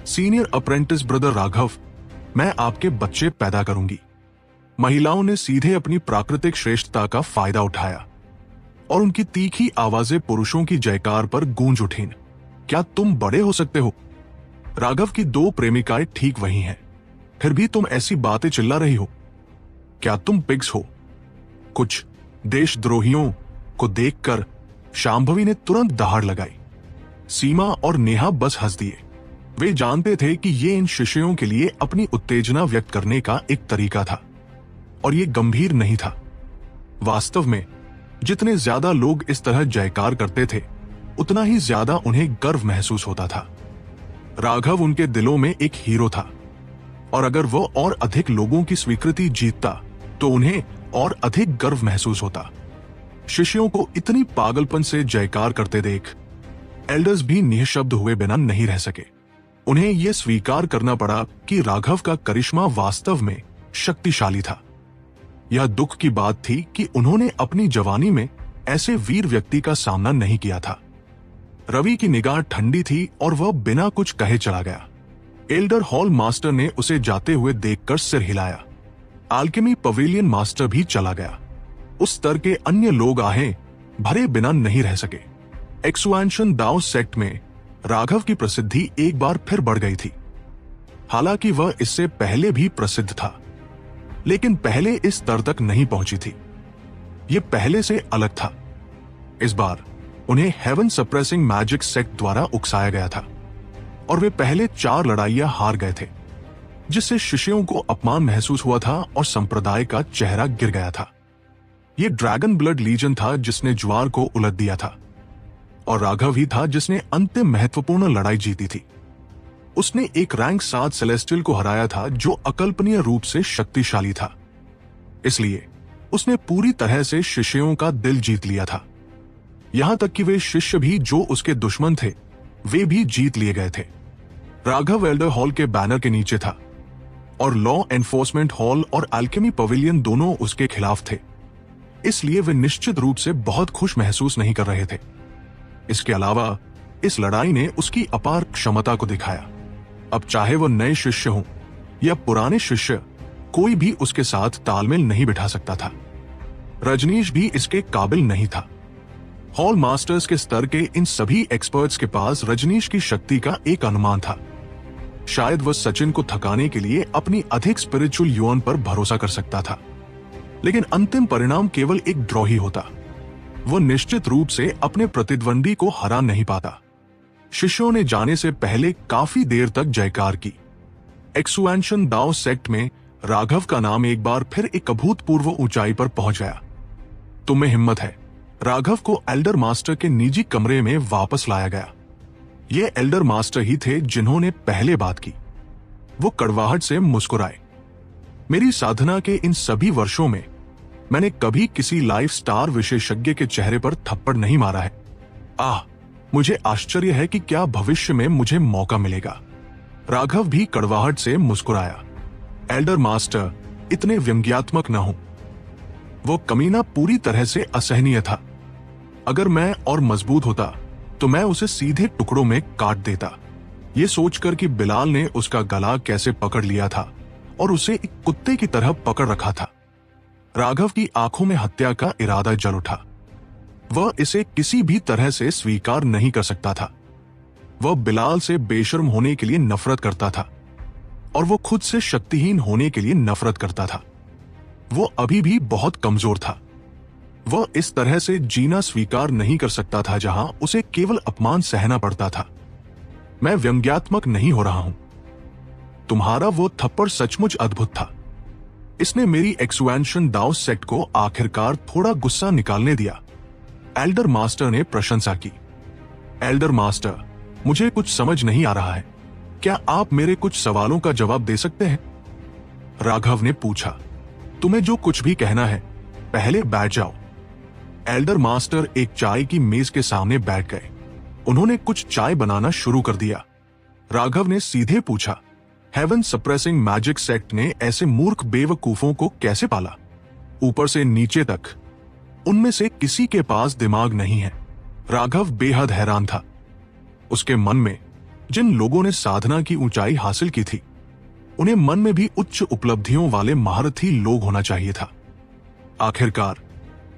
A: सीनियर अप्रेंटिस ब्रदर राघव, मैं आपके बच्चे पैदा करूंगी। महिलाओं ने सीधे अपनी प्राकृतिक श्रेष्ठता का फायदा उठाया और उनकी तीखी आवाजें पुरुषों की जयकार पर गूंज उठीं। क्या तुम बड़े हो सकते हो? राघव की 2 प्रेमिकाएं ठीक वही हैं, फिर भी तुम ऐसी बातें चिल्ला रही हो। क्या तुम पिग्स हो? कुछ देशद्रोहियों को देखकर शांभवी ने तुरंत दहाड़ लगाई। सीमा और नेहा बस हंस दिए। वे जानते थे कि ये इन शिष्यों के लिए अपनी उत्तेजना व्यक्त करने का एक तरीका था और ये गंभीर नहीं था। वास्तव में जितने ज्यादा लोग इस तरह जयकार करते थे उतना ही ज्यादा उन्हें गर्व महसूस होता था। राघव उनके दिलों में एक हीरो था और अगर वो और अधिक लोगों की स्वीकृति जीतता तो उन्हें और अधिक गर्व महसूस होता। शिष्यों को इतनी पागलपन से जयकार करते देख एल्डर्स भी निःशब्द हुए बिना नहीं रह सके। उन्हें यह स्वीकार करना पड़ा कि राघव का करिश्मा वास्तव में शक्तिशाली था। यह दुख की बात थी कि उन्होंने अपनी जवानी में ऐसे वीर व्यक्ति का सामना नहीं किया था। रवि की निगाह ठंडी थी और वह बिना कुछ कहे चला गया। एल्डर हॉल मास्टर ने उसे जाते हुए देखकर सिर हिलाया। अल्केमी पवेलियन मास्टर भी चला गया। उस स्तर के अन्य लोग आहें भरे बिना नहीं रह सके। एक्सुएंशन दाओ सेक्ट में राघव की प्रसिद्धि एक बार फिर बढ़ गई थी। हालांकि वह इससे पहले भी प्रसिद्ध था, लेकिन पहले इस स्तर तक नहीं पहुंची थी। यह पहले से अलग था। इस बार उन्हें हेवन सप्रेसिंग मैजिक सेक्ट द्वारा उकसाया गया था और वे पहले 4 लड़ाइयां हार गए थे, जिससे शिष्यों को अपमान महसूस हुआ था और संप्रदाय का चेहरा गिर गया था। यह ड्रैगन ब्लड लीजन था जिसने ज्वार को उलट दिया था और राघव ही था जिसने अंतिम महत्वपूर्ण लड़ाई जीती थी। उसने एक रैंक 7 सेलेस्टियल को हराया था जो अकल्पनीय रूप से शक्तिशाली था। इसलिए उसने पूरी तरह से शिष्यों का दिल जीत लिया था। यहां तक कि वे शिष्य भी जो उसके दुश्मन थे वे भी जीत लिए गए थे। राघव एल्डर हॉल के बैनर के नीचे था और लॉ एनफोर्समेंट हॉल और अल्केमी पवेलियन दोनों उसके खिलाफ थे। इसलिए वे निश्चित रूप से बहुत खुश महसूस नहीं कर रहे थे। इसके अलावा इस लड़ाई ने उसकी अपार क्षमता को दिखाया। अब चाहे वो नए शिष्य हों या पुराने शिष्य, कोई भी उसके साथ तालमेल नहीं बिठा सकता था। रजनीश भी इसके काबिल नहीं था। हॉल मास्टर्स के स्तर के इन सभी एक्सपर्ट्स के पास रजनीश की शक्ति का एक अनुमान था। शायद वह सचिन को थकाने के लिए अपनी अधिक स्पिरिचुअल यौन पर भरोसा कर सकता था, लेकिन अंतिम परिणाम केवल एक ड्रॉ ही होता। वह निश्चित रूप से अपने प्रतिद्वंदी को हरा नहीं पाता। शिष्यों ने जाने से पहले काफी देर तक जयकार की। एक्सुएंशन दाओ सेक्ट में राघव का नाम एक बार फिर एक अभूतपूर्व ऊंचाई पर पहुंच गया। तुम्हें हिम्मत है। राघव को एल्डर मास्टर के निजी कमरे में वापस लाया गया। ये एल्डर मास्टर ही थे जिन्होंने पहले बात की। वो कड़वाहट से मुस्कुराए। मेरी साधना के इन सभी वर्षों में मैंने कभी किसी लाइफ स्टार विशेषज्ञ के चेहरे पर थप्पड़ नहीं मारा है। मुझे आश्चर्य है कि क्या भविष्य में मुझे मौका मिलेगा। राघव भी कड़वाहट से मुस्कुराया। एल्डर मास्टर, इतने व्यंग्यात्मक न हो। वो कमीना पूरी तरह से असहनीय था। अगर मैं और मजबूत होता तो मैं उसे सीधे टुकड़ों में काट देता। ये सोचकर कि बिलाल ने उसका गला कैसे पकड़ लिया था और उसे एक कुत्ते की तरह पकड़ रखा था। राघव की आंखों में हत्या का इरादा जल उठा। वह इसे किसी भी तरह से स्वीकार नहीं कर सकता था। वह बिलाल से बेशर्म होने के लिए नफरत करता था और वो खुद से शक्तिहीन होने के लिए नफरत करता था। वो अभी भी बहुत कमजोर था। वह इस तरह से जीना स्वीकार नहीं कर सकता था जहां उसे केवल अपमान सहना पड़ता था। मैं व्यंग्यात्मक नहीं हो रहा हूं। तुम्हारा वो थप्पड़ सचमुच अद्भुत था। इसने मेरी एक्सुएंशन दाओ सेक्ट को आखिरकार थोड़ा गुस्सा निकालने दिया। एल्डर मास्टर ने प्रशंसा की। एल्डर मास्टर, मुझे कुछ समझ नहीं आ रहा है। क्या आप मेरे कुछ सवालों का जवाब दे सकते हैं? राघव ने पूछा। तुम्हें जो कुछ भी कहना है, पहले बैठ जाओ। एल्डर मास्टर एक चाय की मेज के सामने बैठ गए। उन्होंने कुछ चाय बनाना शुरू कर दिया। राघव ने सीधे पूछा, हेवन सप्रेसिंग मैजिक सेक्ट ने ऐसे मूर्ख बेवकूफों को कैसे पाला? ऊपर से नीचे तक उनमें से किसी के पास दिमाग नहीं है। राघव बेहद हैरान था। उसके मन में जिन लोगों ने साधना की ऊंचाई हासिल की थी, उन्हें मन में भी उच्च उपलब्धियों वाले महारथी लोग होना चाहिए था। आखिरकार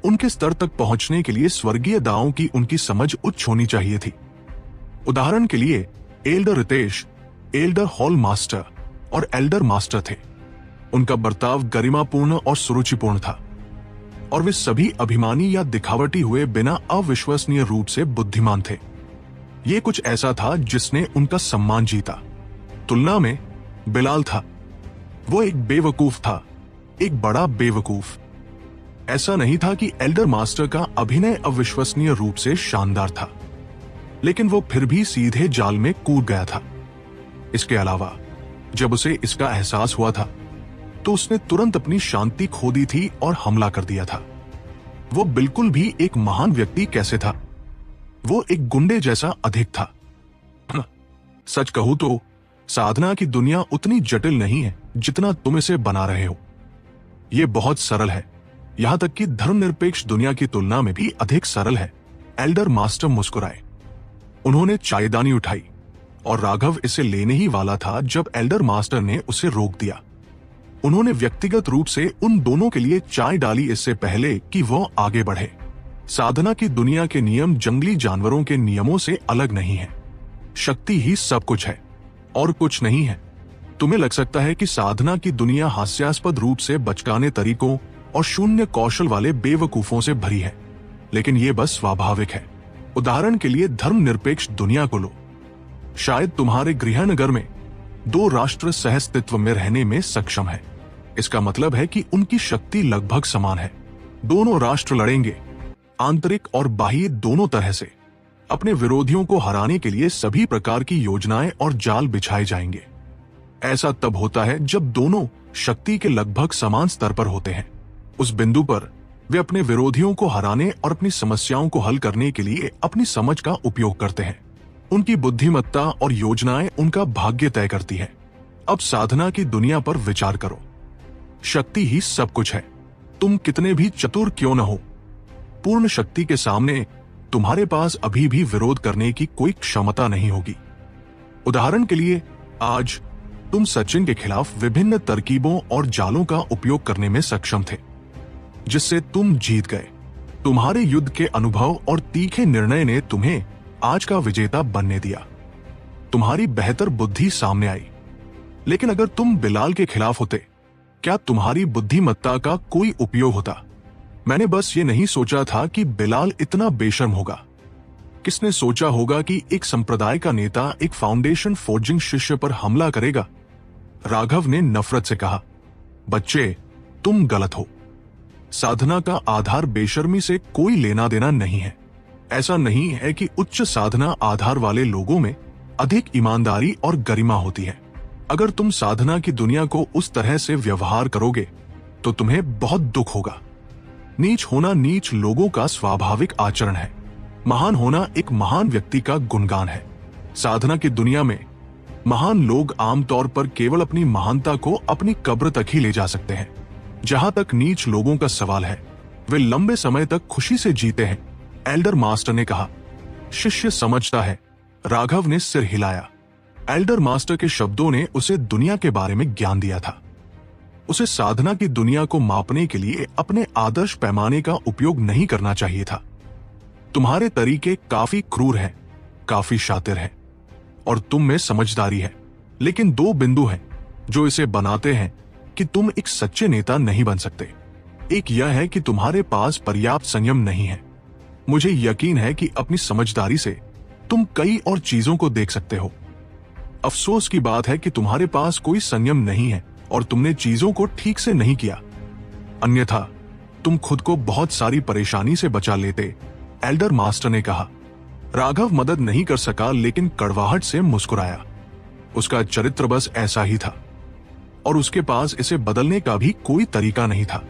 A: उनके स्तर तक पहुंचने के लिए स्वर्गीय दावों की उनकी समझ उच्च होनी चाहिए थी। उदाहरण के लिए elder Ritesh, elder hall master और एल्डर मास्टर थे। उनका बर्ताव गरिमापूर्ण और सुरुचिपूर्ण था। और वे सभी अभिमानी या दिखावटी हुए बिना अविश्वसनीय रूप से बुद्धिमान थे। ये कुछ ऐसा था जिसने उनका सम्मान जीता। तुलना में बिलाल था, वो एक बेवकूफ था, एक बड़ा बेवकूफ। ऐसा नहीं था कि एल्डर मास्टर का अभिनय अविश्वसनीय रूप से शानदार था, लेकिन वो फिर भी सीधे जाल में कूद गया था। इसके अलावा जब उसे इसका एहसास हुआ था तो उसने तुरंत अपनी शांति खो दी थी और हमला कर दिया था। वो बिल्कुल भी एक महान व्यक्ति कैसे था, वो एक गुंडे जैसा अधिक था। सच कहूं तो साधना की दुनिया उतनी जटिल नहीं है जितना तुम इसे बना रहे हो। ये बहुत सरल है, यहां तक कि धर्मनिरपेक्ष दुनिया की तुलना में भी अधिक सरल है। एल्डर मास्टर मुस्कुराए। उन्होंने चायदानी उठाई और राघव इसे लेने ही वाला था जब एल्डर मास्टर ने उसे रोक दिया। उन्होंने व्यक्तिगत रूप से उन दोनों के लिए चाय डाली इससे पहले कि वो आगे बढ़े। साधना की दुनिया के नियम जंगली जानवरों के नियमों से अलग नहीं है। शक्ति ही सब कुछ है और कुछ नहीं है। तुम्हें लग सकता है कि साधना की दुनिया हास्यास्पद रूप से बचकाने तरीकों और शून्य कौशल वाले बेवकूफों से भरी है, लेकिन यह बस स्वाभाविक है। उदाहरण के लिए धर्मनिरपेक्ष दुनिया को लो। शायद तुम्हारे गृहनगर में 2 राष्ट्र सहअस्तित्व में रहने में सक्षम है। इसका मतलब है कि उनकी शक्ति लगभग समान है। दोनों राष्ट्र लड़ेंगे, आंतरिक और बाह्य दोनों तरह से। अपने विरोधियों को हराने के लिए सभी प्रकार की योजनाएं और जाल बिछाए जाएंगे। ऐसा तब होता है जब दोनों शक्ति के लगभग समान स्तर पर होते हैं। उस बिंदु पर वे अपने विरोधियों को हराने और अपनी समस्याओं को हल करने के लिए अपनी समझ का उपयोग करते हैं। उनकी बुद्धिमत्ता और योजनाएं उनका भाग्य तय करती है। अब साधना की दुनिया पर विचार करो। शक्ति ही सब कुछ है। तुम कितने भी चतुर क्यों न हो, पूर्ण शक्ति के सामने तुम्हारे पास अभी भी विरोध करने की कोई क्षमता नहीं होगी। उदाहरण के लिए आज तुम सचिन के खिलाफ विभिन्न तरकीबों और जालों का उपयोग करने में सक्षम थे, जिससे तुम जीत गए। तुम्हारे युद्ध के अनुभव और तीखे निर्णय ने तुम्हें आज का विजेता बनने दिया। तुम्हारी बेहतर बुद्धि सामने आई। लेकिन अगर तुम बिलाल के खिलाफ होते, क्या तुम्हारी बुद्धिमत्ता का कोई उपयोग होता? मैंने बस ये नहीं सोचा था कि बिलाल इतना बेशर्म होगा। किसने सोचा होगा कि एक संप्रदाय का नेता एक फाउंडेशन फोर्जिंग शिष्य पर हमला करेगा? राघव ने नफरत से कहा, बच्चे, तुम गलत हो। साधना का आधार बेशर्मी से कोई लेना देना नहीं है। ऐसा नहीं है कि उच्च साधना आधार वाले लोगों में अधिक ईमानदारी और गरिमा होती है। अगर तुम साधना की दुनिया को उस तरह से व्यवहार करोगे तो तुम्हें बहुत दुख होगा। नीच होना नीच लोगों का स्वाभाविक आचरण है। महान होना एक महान व्यक्ति का गुणगान है। साधना की दुनिया में महान लोग आमतौर पर केवल अपनी महानता को अपनी कब्र तक ही ले जा सकते हैं। जहां तक नीच लोगों का सवाल है, वे लंबे समय तक खुशी से जीते हैं। एल्डर मास्टर ने कहा। शिष्य समझता है। राघव ने सिर हिलाया। एल्डर मास्टर के शब्दों ने उसे दुनिया के बारे में ज्ञान दिया था। उसे साधना की दुनिया को मापने के लिए अपने आदर्श पैमाने का उपयोग नहीं करना चाहिए था। तुम्हारे तरीके काफी क्रूर हैं, काफी शातिर हैं, और तुम में समझदारी है। लेकिन 2 बिंदु हैं जो इसे बनाते हैं कि तुम एक सच्चे नेता नहीं बन सकते। एक यह है कि तुम्हारे पास पर्याप्त संयम नहीं है। मुझे यकीन है कि अपनी समझदारी से तुम कई और चीजों को देख सकते हो। अफसोस की बात है कि तुम्हारे पास कोई संयम नहीं है और तुमने चीजों को ठीक से नहीं किया, अन्यथा तुम खुद को बहुत सारी परेशानी से बचा लेते। एल्डर मास्टर ने कहा। राघव मदद नहीं कर सका, लेकिन कड़वाहट से मुस्कुराया। उसका चरित्र बस ऐसा ही था और उसके पास इसे बदलने का भी कोई तरीका नहीं था।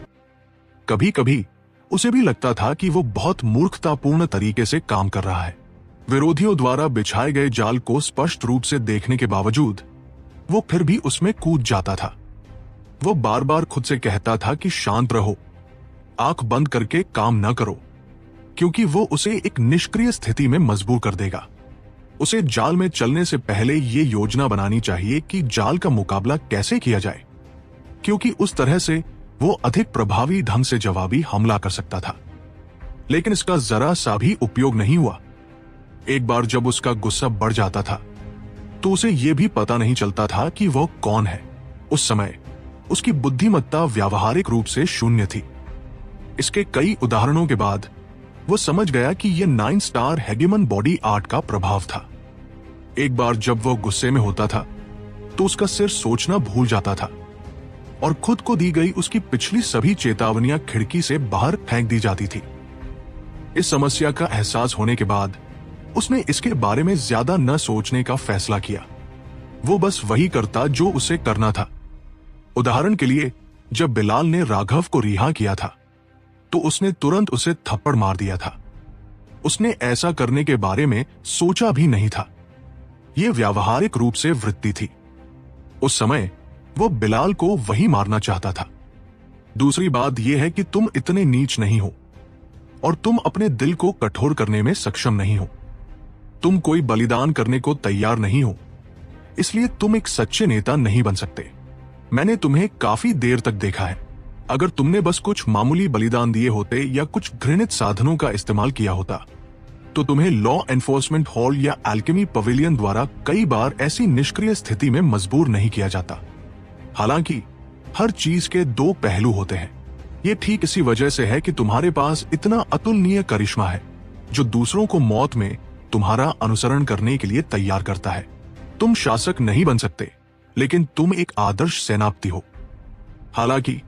A: कभी कभी उसे भी लगता था कि वो बहुत मूर्खतापूर्ण तरीके से काम कर रहा है। विरोधियों द्वारा बिछाए गए जाल को स्पष्ट रूप से देखने के बावजूद वो फिर भी उसमें कूद जाता था। वो बार बार खुद से कहता था कि शांत रहो, आंख बंद करके काम न करो, क्योंकि वो उसे एक निष्क्रिय स्थिति में मजबूर कर देगा। उसे जाल में चलने से पहले ये योजना बनानी चाहिए कि जाल का मुकाबला कैसे किया जाए, क्योंकि उस तरह से वो अधिक प्रभावी ढंग से जवाबी हमला कर सकता था। लेकिन इसका जरा सा भी उपयोग नहीं हुआ। एक बार जब उसका गुस्सा बढ़ जाता था तो उसे यह भी पता नहीं चलता था कि वह कौन है। उस समय उसकी बुद्धिमत्ता व्यावहारिक रूप से शून्य थी। इसके कई उदाहरणों के बाद वो समझ गया कि यह 9 स्टार हेगेमन बॉडी आर्ट का प्रभाव था। एक बार जब वो गुस्से में होता था तो उसका सिर सोचना भूल जाता था और खुद को दी गई उसकी पिछली सभी चेतावनियां खिड़की से बाहर फेंक दी जाती थी। इस समस्या का एहसास होने के बाद उसने इसके बारे में ज्यादा न सोचने का फैसला किया। वो बस वही करता जो उसे करना था। उदाहरण के लिए, जब बिलाल ने राघव को रिहा किया था तो उसने तुरंत उसे थप्पड़ मार दिया था। उसने ऐसा करने के बारे में सोचा भी नहीं था। यह व्यावहारिक रूप से वृत्ति थी। उस समय वो बिलाल को वही मारना चाहता था। दूसरी बात यह है कि तुम इतने नीच नहीं हो और तुम अपने दिल को कठोर करने में सक्षम नहीं हो। तुम कोई बलिदान करने को तैयार नहीं हो, इसलिए तुम एक सच्चे नेता नहीं बन सकते। मैंने तुम्हें काफी देर तक देखा है। अगर तुमने बस कुछ मामूली बलिदान दिए होते या कुछ घृणित साधनों का इस्तेमाल किया होता तो तुम्हें लॉ एनफोर्समेंट हॉल या एल्केमी पवेलियन द्वारा कई बार ऐसी निष्क्रिय स्थिति में मजबूर नहीं किया जाता। हालांकि हर चीज के दो पहलू होते हैं। ये ठीक इसी वजह से है कि तुम्हारे पास इतना अतुलनीय करिश्मा है जो दूसरों को मौत में तुम्हारा अनुसरण करने के लिए तैयार करता है। तुम शासक नहीं बन सकते, लेकिन तुम एक आदर्श सेनापति हो। हालांकि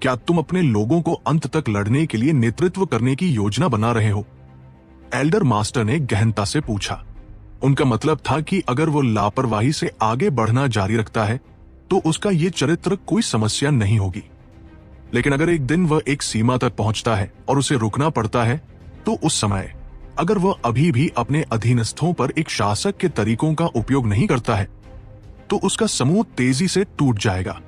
A: क्या तुम अपने लोगों को अंत तक लड़ने के लिए नेतृत्व करने की योजना बना रहे हो? एल्डर मास्टर ने गहनता से पूछा। उनका मतलब था कि अगर वो लापरवाही से आगे बढ़ना जारी रखता है तो उसका ये चरित्र कोई समस्या नहीं होगी, लेकिन अगर एक दिन वह एक सीमा तक पहुंचता है और उसे रुकना पड़ता है तो उस समय अगर वह अभी भी अपने अधीनस्थों पर एक शासक के तरीकों का उपयोग नहीं करता है तो उसका समूह तेजी से टूट जाएगा।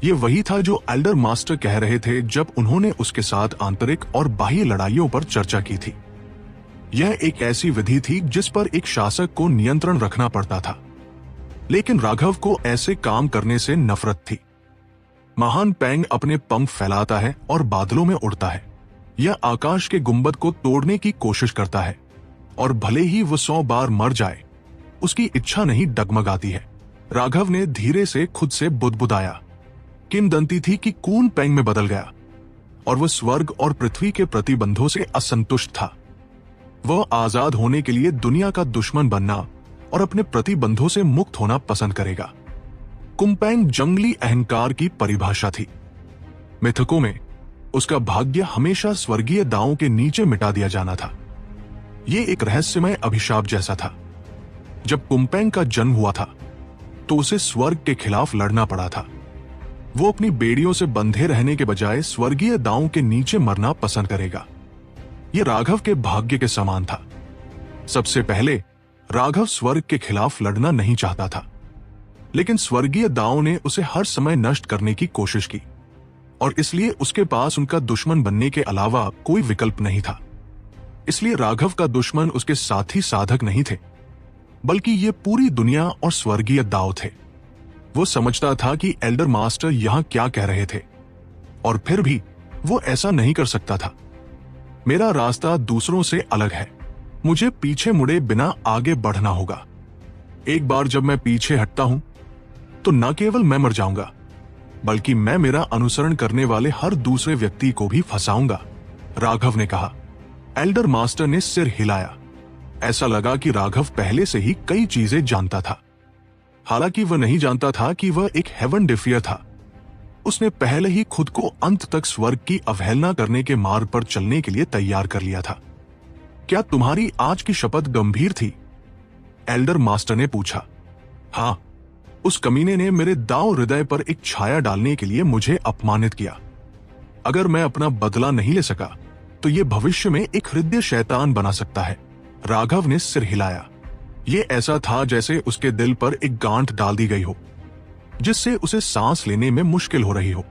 A: ये वही था जो एल्डर मास्टर कह रहे थे जब उन्होंने उसके साथ आंतरिक और बाह्य लड़ाइयों पर चर्चा की थी। यह एक ऐसी विधि थी जिस पर एक शासक को नियंत्रण रखना पड़ता था, लेकिन राघव को ऐसे काम करने से नफरत थी। महान पेंग अपने पंख फैलाता है और बादलों में उड़ता है। यह आकाश के गुंबद को तोड़ने की कोशिश करता है और भले ही वो 100 बार मर जाए, उसकी इच्छा नहीं डगमगाती है। राघव ने धीरे से खुद से बुदबुदाया। किंवदंती थी कि कून पेंग में बदल गया और वह स्वर्ग और पृथ्वी के प्रतिबंधों से असंतुष्ट था। वह आजाद होने के लिए दुनिया का दुश्मन बनना और अपने प्रतिबंधों से मुक्त होना पसंद करेगा। कुंपेंग जंगली अहंकार की परिभाषा थी। मिथकों में उसका भाग्य हमेशा स्वर्गीय दांवों के नीचे मिटा दिया जाना था। यह एक रहस्यमय अभिशाप जैसा था। जब कुंपेंग का जन्म हुआ था तो उसे स्वर्ग के खिलाफ लड़ना पड़ा था। वो अपनी बेड़ियों से बंधे रहने के बजाय स्वर्गीय दांवों के नीचे मरना पसंद करेगा। यह राघव के भाग्य के समान था। सबसे पहले राघव स्वर्ग के खिलाफ लड़ना नहीं चाहता था, लेकिन स्वर्गीय दांवों ने उसे हर समय नष्ट करने की कोशिश की और इसलिए उसके पास उनका दुश्मन बनने के अलावा कोई विकल्प नहीं था। इसलिए राघव का दुश्मन उसके साथी साधक नहीं थे, बल्कि ये पूरी दुनिया और स्वर्गीय दांव थे। वो समझता था कि एल्डर मास्टर यहां क्या कह रहे थे और फिर भी वो ऐसा नहीं कर सकता था। मेरा रास्ता दूसरों से अलग है। मुझे पीछे मुड़े बिना आगे बढ़ना होगा। एक बार जब मैं पीछे हटता हूं तो न केवल मैं मर जाऊंगा, बल्कि मैं मेरा अनुसरण करने वाले हर दूसरे व्यक्ति को भी फंसाऊंगा, राघव ने कहा। एल्डर मास्टर ने सिर हिलाया। ऐसा लगा कि राघव पहले से ही कई चीजें जानता था। हालांकि वह नहीं जानता था कि वह एक हेवन डिफियर था। उसने पहले ही खुद को अंत तक स्वर्ग की अवहेलना करने के मार्ग पर चलने के लिए तैयार कर लिया था। क्या तुम्हारी आज की शपथ गंभीर थी? एल्डर मास्टर ने पूछा। हाँ, उस कमीने ने मेरे दांव हृदय पर एक छाया डालने के लिए मुझे अपमानित किया। अगर मैं अपना बदला नहीं ले सका तो यह भविष्य में एक हृदय शैतान बना सकता है। राघव ने सिर हिलाया। यह ऐसा था जैसे उसके दिल पर एक गांठ डाल दी गई हो, जिससे उसे सांस लेने में मुश्किल हो रही हो।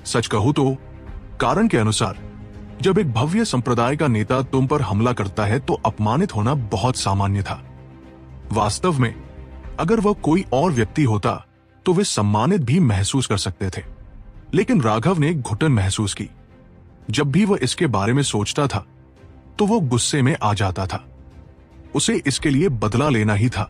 A: सच कहूं तो कारण के अनुसार जब एक भव्य संप्रदाय का नेता तुम पर हमला करता है तो अपमानित होना बहुत सामान्य था। वास्तव में अगर वह कोई और व्यक्ति होता तो वे सम्मानित भी महसूस कर सकते थे, लेकिन राघव ने घुटन महसूस की। जब भी वह इसके बारे में सोचता था तो वो गुस्से में आ जाता था। उसे इसके लिए बदला लेना ही था।